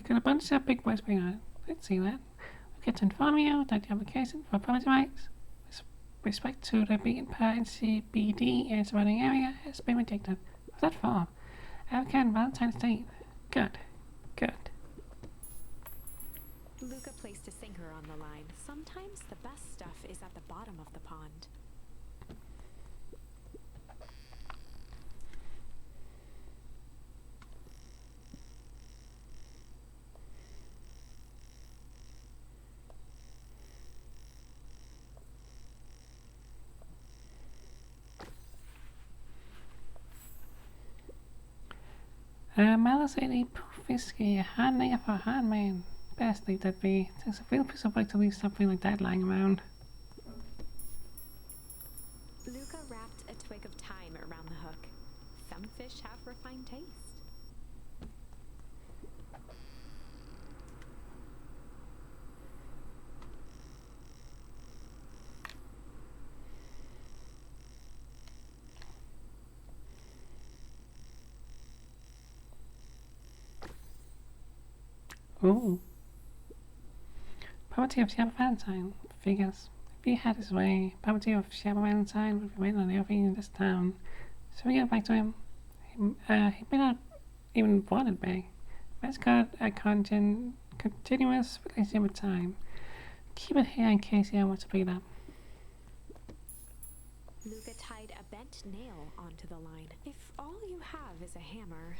Got a bunch of big boys being on it. Let's see that. We get to inform you that the application for permit rights with respect to the beacon part in CBD and surrounding area has been rejected. What's that for? Applicant Valentine's Day. Good. Good. Luca placed a sinker on the line. Sometimes the best stuff is at the bottom of the pond. Malasini Pufisky, hand name for handman. Best leave that be. It takes a real piece of work to leave something like that lying around. Luca wrapped a twig of thyme around the hook. Some fish have refined taste. Ooh. Poverty of Shabba Valentine. Figures. If he had his way, poverty of Shabba Valentine would be waiting on everything in this town. So we get back to him. He may not even want it back. Let's got a continuous relationship with time. Keep it here in case he wants to pick it up. Luca tied a bent nail onto the line. If all you have is a hammer...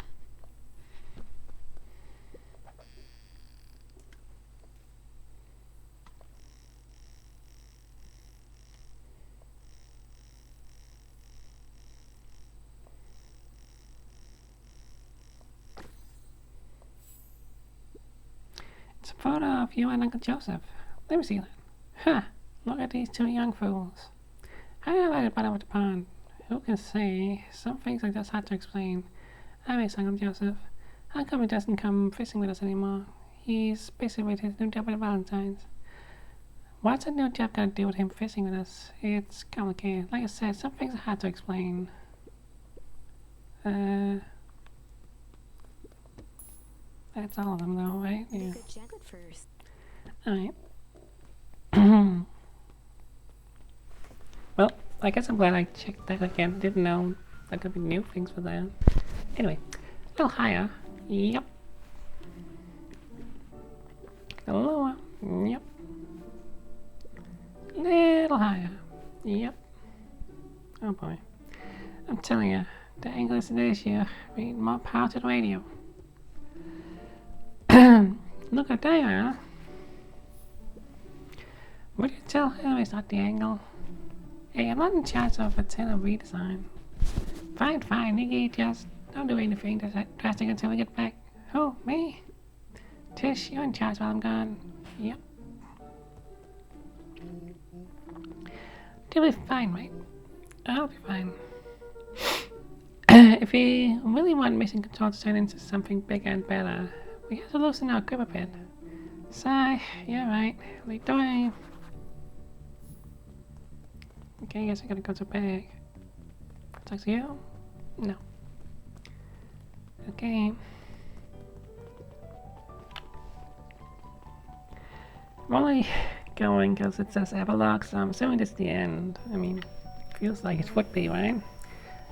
It's a photo of you and Uncle Joseph. Let me see that. Huh! Look at these two young fools. How do you like the bottom of the pond? Who can say? Some things are just hard to explain. I miss Uncle Joseph. How come he doesn't come fishing with us anymore? He's busy with his new job with the Valentines. What's a new job got to do with him fishing with us? It's complicated. Like I said, some things are hard to explain. That's all of them, though, right? Yeah. Good jet first. Alright. Well, I guess I'm glad I checked that again. Didn't know there could be new things for that. Anyway, a little higher. Yep. A little lower. Yep. Little higher. Yep. Oh boy. I'm telling you, the angle is an issue. We need more power to the radio. Look at there you are. Would you tell her it's not the angle? Hey, I'm not in charge of a tenor redesign. Fine, Nikki, just don't do anything drastic until we get back. Who, me? Tish, you're in charge while I'm gone. Yep. You'll be fine, mate. I'll be fine. If we really want mission control to turn into something bigger and better, we have to loosen our grip a bit. Sigh, you're right. Lead the way. Okay, I guess I gotta go to bed. Talk to you? No. Okay. I'm only going because it says epilogue, so I'm assuming this is the end. I mean, feels like it would be, right?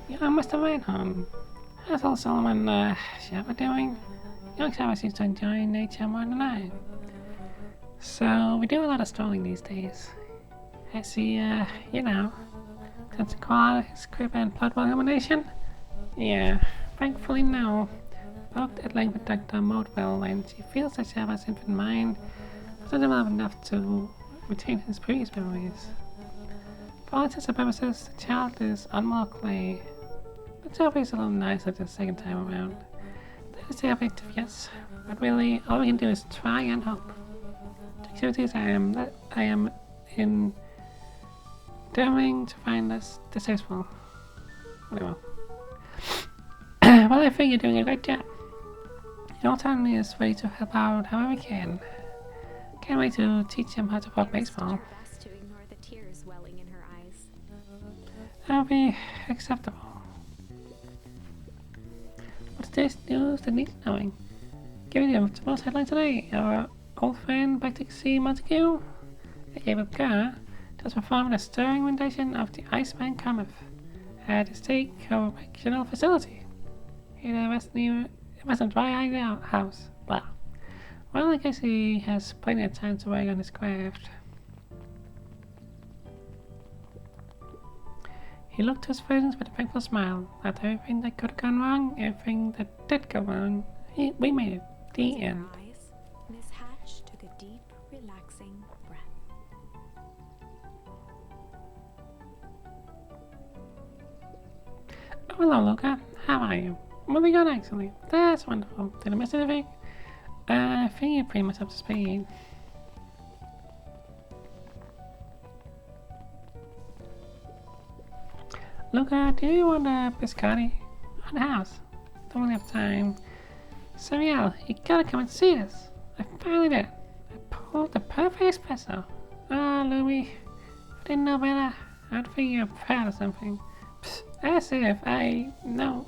Yeah, I must have went home. How's old Solomon Shabba doing? Young Shabba seems to enjoy nature more than I. So, we do a lot of strolling these days. I see, you know, since the quality, script, and plot elimination? Yeah, thankfully no. Both at length with Dr. Modwell, and she feels that Shabba's infant mind wasn't developed enough to retain his previous memories. For all intents and purposes, the child is unmarked clay. The job is a little nicer the second time around. That is the objective, yes, but really, all we can do is try and hope. The activities I am endeavoring to find us distasteful. Whatever. Well, I think you're doing a great job. Your town is ready to help out however we can. Can't wait to teach him how to play baseball. Best to ignore the tears welling in her eyes. That'll be acceptable. What's this news that needs knowing? Giving you the most headline today. Our old friend back to see Montague, Abel Carr, just performed a stirring rendition of the Iceman Cometh at his state correctional facility. In a Western Dry Eye house. Wow. Well, I guess he has plenty of time to work on his craft. He looked to his friends with a thankful smile. After everything that could have gone wrong, everything that did go wrong, we made it. The end. Miss Hatch took a deep, relaxing breath. Oh, hello, Luca. How are you? Moving on, actually. That's wonderful. Did I miss anything? I think you're pretty much up to speed. Luca, do you want a biscotti? On the house. Don't really have time. Samuel, you gotta come and see this. I finally did. I pulled the perfect espresso. Ah, Louie. If I didn't know better, I'd think you're proud of something. Psst, as if I know.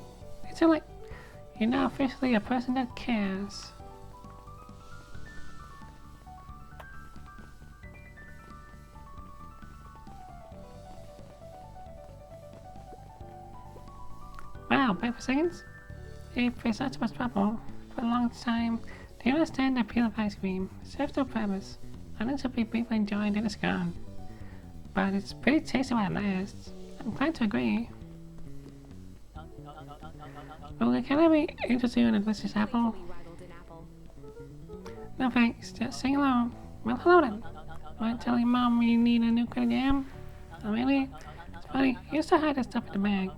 It's like you're now officially a person that cares. Wow, back for seconds? If there's such much trouble for a long time, do you understand the appeal of ice cream? It serves no purpose. Unless people enjoy it, then it's gone. But it's pretty tasty while it lasts. I'm inclined to agree. Well, can I be introduced to you in a delicious apple? No thanks, just sing along. Well, hello then. Want to tell your mom you need a new kind of jam? Oh really? It's funny, I used to hide that stuff in the bag.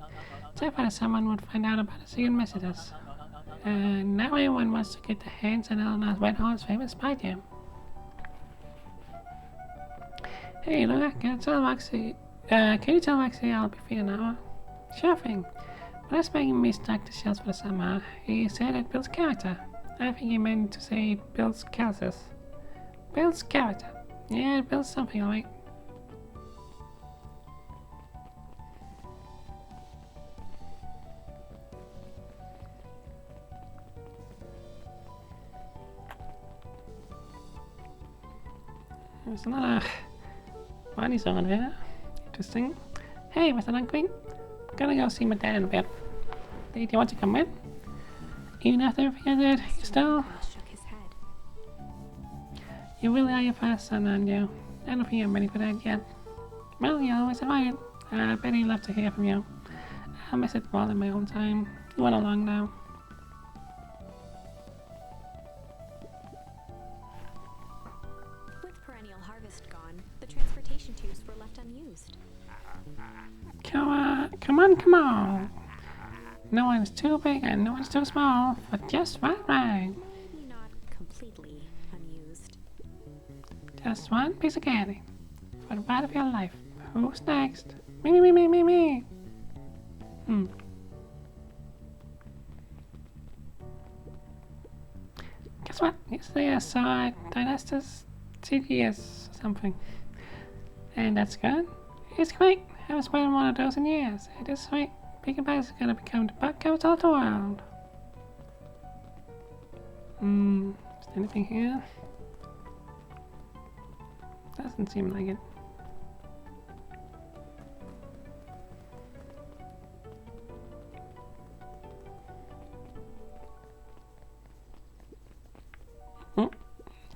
Terrified that someone would find out about us and message us. Now everyone wants to get their hands on Eleanor's Red Horse famous spy jam. Hey, Luca, can you tell Maxie I'll be free in an hour? Sure thing. But that's making me stock the shelves for the summer. He said it builds character. I think he meant to say it builds calluses. Builds character. Yeah, it builds something, alright. There's a lot of bodies on here. Interesting. Hey, Mr. Dunkley. I'm gonna go see my dad in a bit. Do you want to come with? Even after everything I did, you still... Shook his head. You really are your first son, aren't you? I don't think I'm ready for that yet. Well, you're always invited. I bet he'd love to hear from you. I'll miss it more than my own time. You went along now. With perennial harvest gone, the transportation tubes were left unused. Come on, come on, come on. No one's too big and no one's too small for just right. Maybe not completely unused. Just one piece of candy for the ride of your life. Who's next? Me. Guess what? Yesterday I saw a Dynastus TDS or something. And that's good. It's great. I haven't spotted one of those in years. It is sweet. Peking Pie is gonna become the bug capital of the world. Is there anything here? Doesn't seem like it.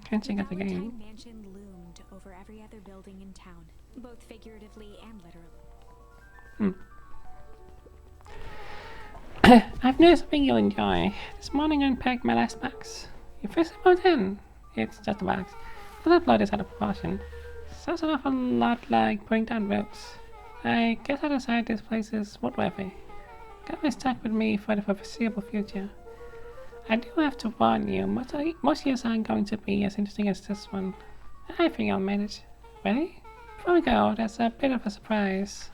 Can't check out the game. Valentine Mansion loomed over every other building in town, both figuratively and literally. I've noticed something you'll enjoy. This morning I unpacked my last box. You first moved in. It's just a box. The upload is out of proportion. Sounds an awful lot like putting down roots. I guess I decided this place is woodworthy. Got me stuck with me for the foreseeable future. I do have to warn you, most years aren't going to be as interesting as this one. I think I'll manage. Ready? Before we go, there's a bit of a surprise.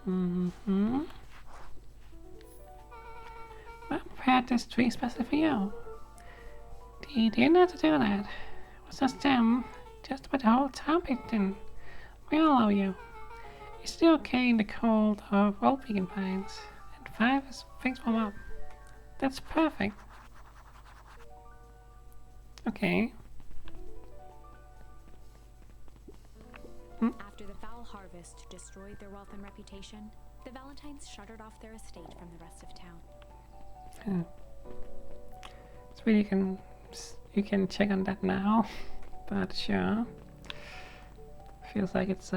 I prepared this tree especially for you. You didn't have to do that. It was just them. Just about the whole town picked in. We all owe you. You're still okay in the cold of old vegan pines. And 5 as things warm up. That's perfect. Okay. After the foul harvest destroyed their wealth and reputation, the Valentines shuttered off their estate from the rest of town. So you can check on that now, but sure. Feels like it's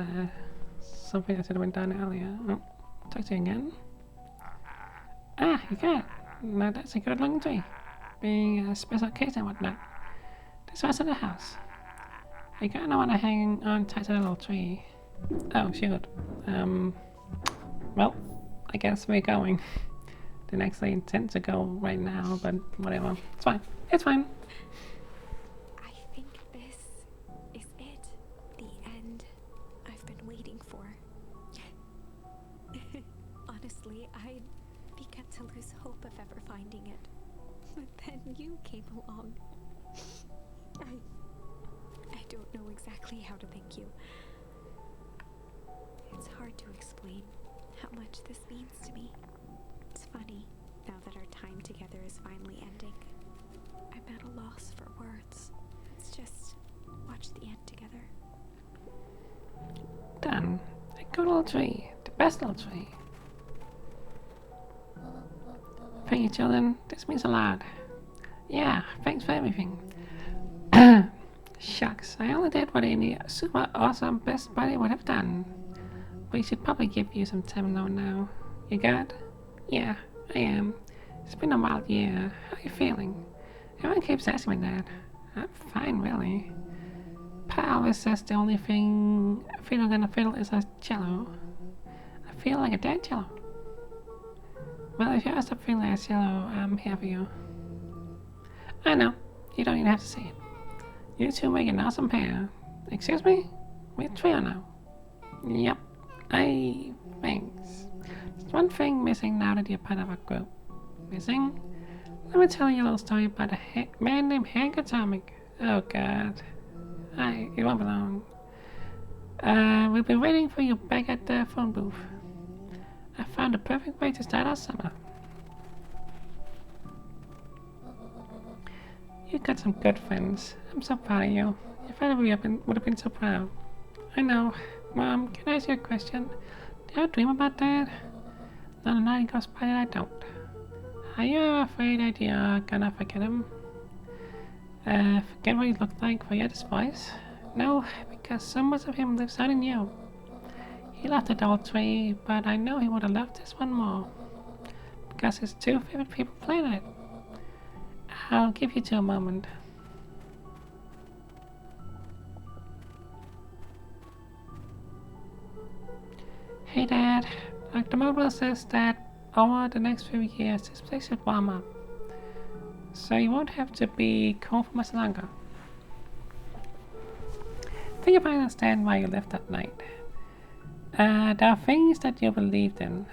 something that should have been done earlier. Oh, talk to you again. Ah, you got it. Now that's a good looking tree. Being a special case and whatnot. This was in the house. You kinda wanna hang on tight to the little tree. Oh shoot. Well, I guess we're going. Didn't actually intend to go right now, but whatever. It's fine. It's fine. I think this is it. The end I've been waiting for. Honestly, I began to lose hope of ever finding it. But then you came along. I don't know exactly how to thank you. It's hard to explain how much this means to me. It's funny, now that our time together is finally ending. I'm at a loss for words. Let's just watch the end together. Done. A good little tree. The best little tree. Thank you, children. This means a lot. Yeah, thanks for everything. Shucks, I only did what any super awesome best buddy would have done. We should probably give you some time alone now. You good? Yeah, I am. It's been a wild year. How are you feeling? Everyone keeps asking me that. I'm fine, really. Pa always says the only thing fiddler than a fiddle is a cello. I feel like a dead cello. Well, if you ever stop feeling like a cello, I'm here for you. I know. You don't even have to say it. You two make an awesome pair. Excuse me? We're a trio now. Yep. Thanks. There's one thing missing now that you're part of our group. Missing? Let me tell you a little story about a man named Hank Atomic. Oh god. Hi, it won't be long. We'll be waiting for you back at the phone booth. I found the perfect way to start our summer. You got some good friends. I'm so proud of you. Your father would have been so proud. I know. Mom, can I ask you a question? Do you dream about Dad? Not a night goes by that I don't. Are you afraid that you're gonna forget him? Forget what he looked like, forget his voice? No, because so much of him lives on in you. He loved the all three, but I know he would have loved this one more. Because his two favorite people played it. I'll give you two a moment. Hey Dad, Dr. Mobile says that over the next few years this place should warm up. So you won't have to be cold for much longer. I think I understand why you left that night. There are things that you believed in.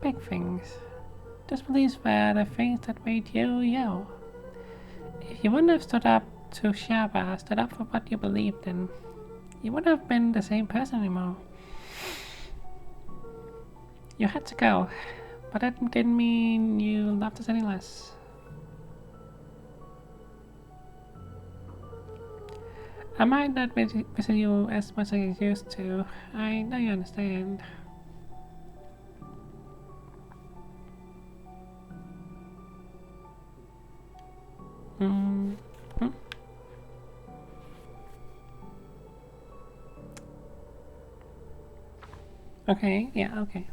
Big things. Those beliefs were the things that made you you. If you wouldn't have stood up to Shaba, stood up for what you believed in, you wouldn't have been the same person anymore. You had to go, but that didn't mean you loved us any less. I might not visit you as much as I used to. I know you understand. Hmm. Okay, yeah, okay.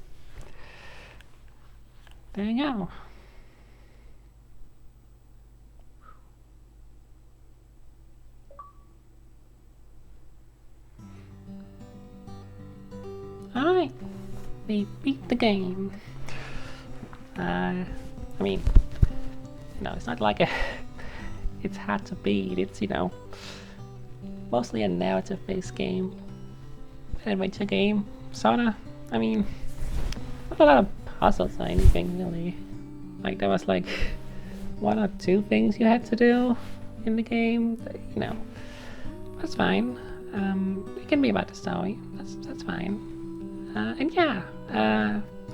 There you go. Alright, we beat the game. I mean, no, it's not like it's hard to beat. It's, mostly a narrative-based game. An adventure game, sorta. I mean, not a lot of puzzles or anything, really. Like, there was like one or two things you had to do in the game, that's fine. It can be about the story, that's fine. And yeah,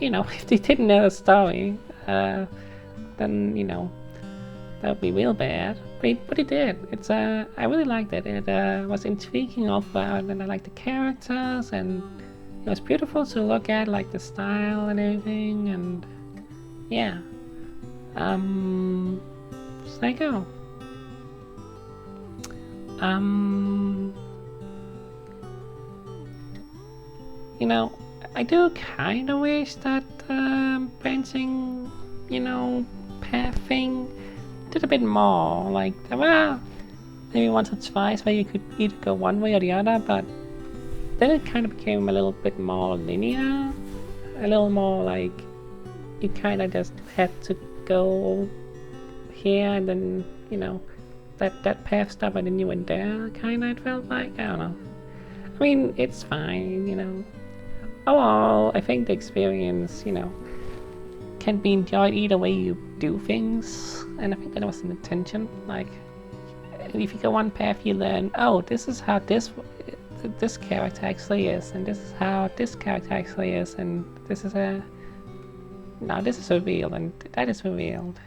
if they didn't know the story, then, that would be real bad. But it did. I really liked it. It was intriguing all throughout, and I liked the characters, and it was beautiful to look at, like the style and everything, and yeah. So there you go. I do kind of wish that branching, path thing did a bit more. Like, there were maybe once or twice where you could either go one way or the other, but then it kind of became a little bit more linear. A little more like you kind of just had to go here and then, that path stopped and then you went there, kind of, it felt like. I don't know. I mean, it's fine, Overall, I think the experience, can be enjoyed either way you do things, and I think that was an intention. Like, if you go one path, you learn, oh, this is how this character actually is, and this is how this character actually is, and this is revealed, and that is revealed.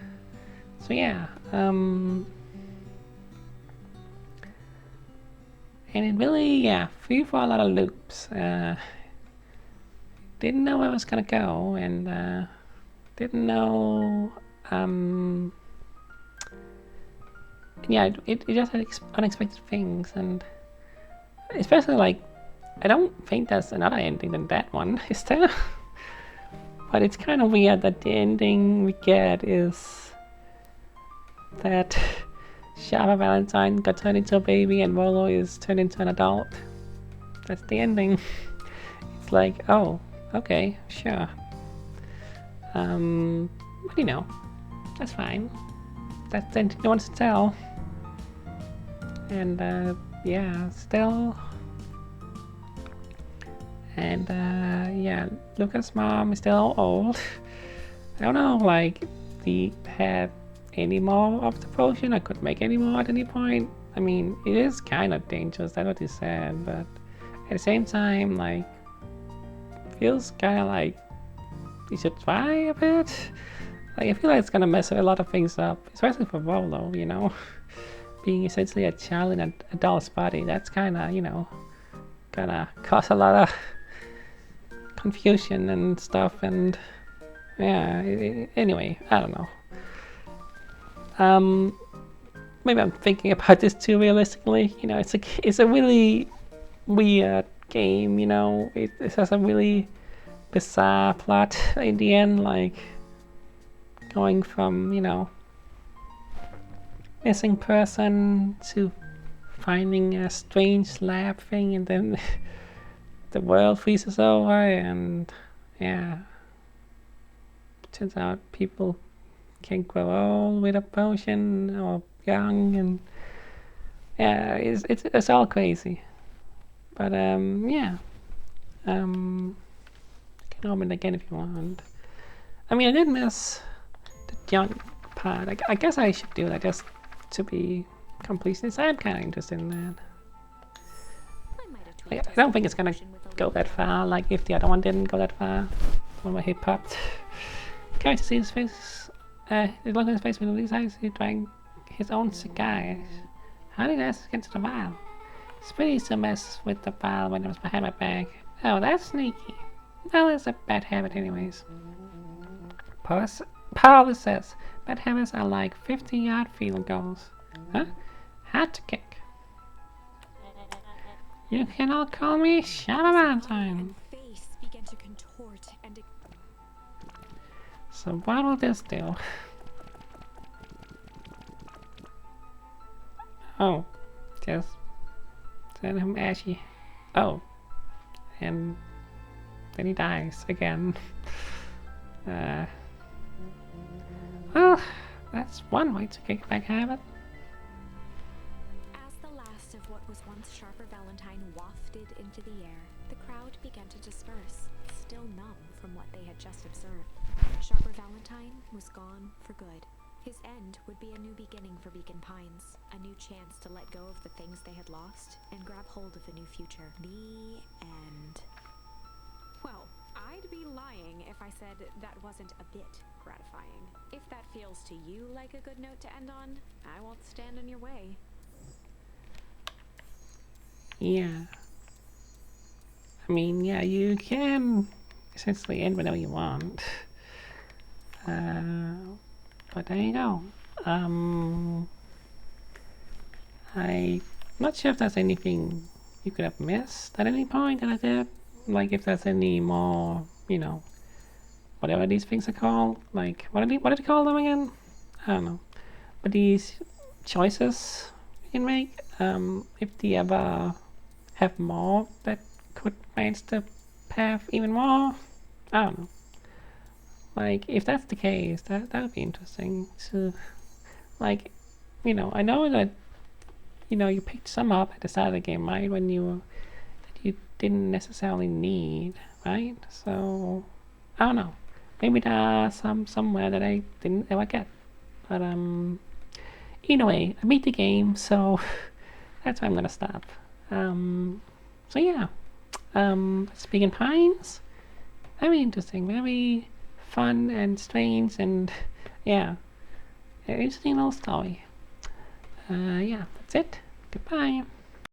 So yeah, and it really, free for a lot of loops. Didn't know where I was gonna go, and didn't know. It just had unexpected things, and especially like, I don't think there's another ending than that one, is there? But it's kind of weird that the ending we get is that Shava Valentine got turned into a baby and Rolo is turned into an adult. That's the ending. It's like, oh, okay, sure. But that's fine. That's the ending he wants to tell. And still. And Luca's mom is still old. I don't know, like, he had any more of the potion? I could make any more at any point. I mean, it is kind of dangerous, that's what he said, but at the same time, like, feels kind of like you should try a bit. Like, I feel like it's gonna mess a lot of things up, especially for Rolo, being essentially a child in a doll's body. That's kind of, gonna cause a lot of confusion and stuff. And yeah, anyway, I don't know. Maybe I'm thinking about this too realistically. It's a really weird game. It has a really bizarre plot in the end, like going from missing person to finding a strange lab thing, and then the world freezes over, and yeah, turns out people can grow old with a potion or young, and yeah, it's all crazy. But yeah, you can open it again if you want. I mean, I did miss the young part. I guess I should do that just to be completionist. I'm kind of interested in that. I don't think it's gonna go that far. Like if the other one didn't go that far, when my head popped. Can't see his face. The look on his face when he realized he drank his own cigar. How did I get into the vial? It's pretty easy to mess with the vial when it was behind my back. Oh, that's sneaky. Well, it's a bad habit anyways. Paul says bad habits are like 50-yard field goals. Huh? Hard to kick. You can all call me Shabba Valentine. So what will this do? Oh, just send him ashy. Oh, and then he dies again. Well, that's one way to kick back habit. As the last of what was once Sharper Valentine wafted into the air, the crowd began to disperse, still numb from what they had just observed. Sharper Valentine was gone for good. His end would be a new beginning for Beacon Pines, a new chance to let go of the things they had lost and grab hold of a new future. The end. Well, I'd be lying if I said that wasn't a bit gratifying. If that feels to you like a good note to end on, I won't stand in your way. Yeah. I mean, yeah, you can essentially end whenever you want. But there you go. I'm not sure if there's anything you could have missed at any point that I did. Like if there's any more, whatever these things are called. Like what did you call them again? I don't know. But these choices you can make, if they ever have more that could match the path even more. I don't know. Like if that's the case, that would be interesting to, like, I know that you picked some up at the start of the game, right? When you didn't necessarily need, right? So I don't know. Maybe there are some somewhere that I didn't ever get. But either way, I beat the game, so that's where I'm gonna stop. So yeah. Speaking Pines, very interesting, very fun and strange, and yeah, interesting little story. Yeah, that's it. Goodbye.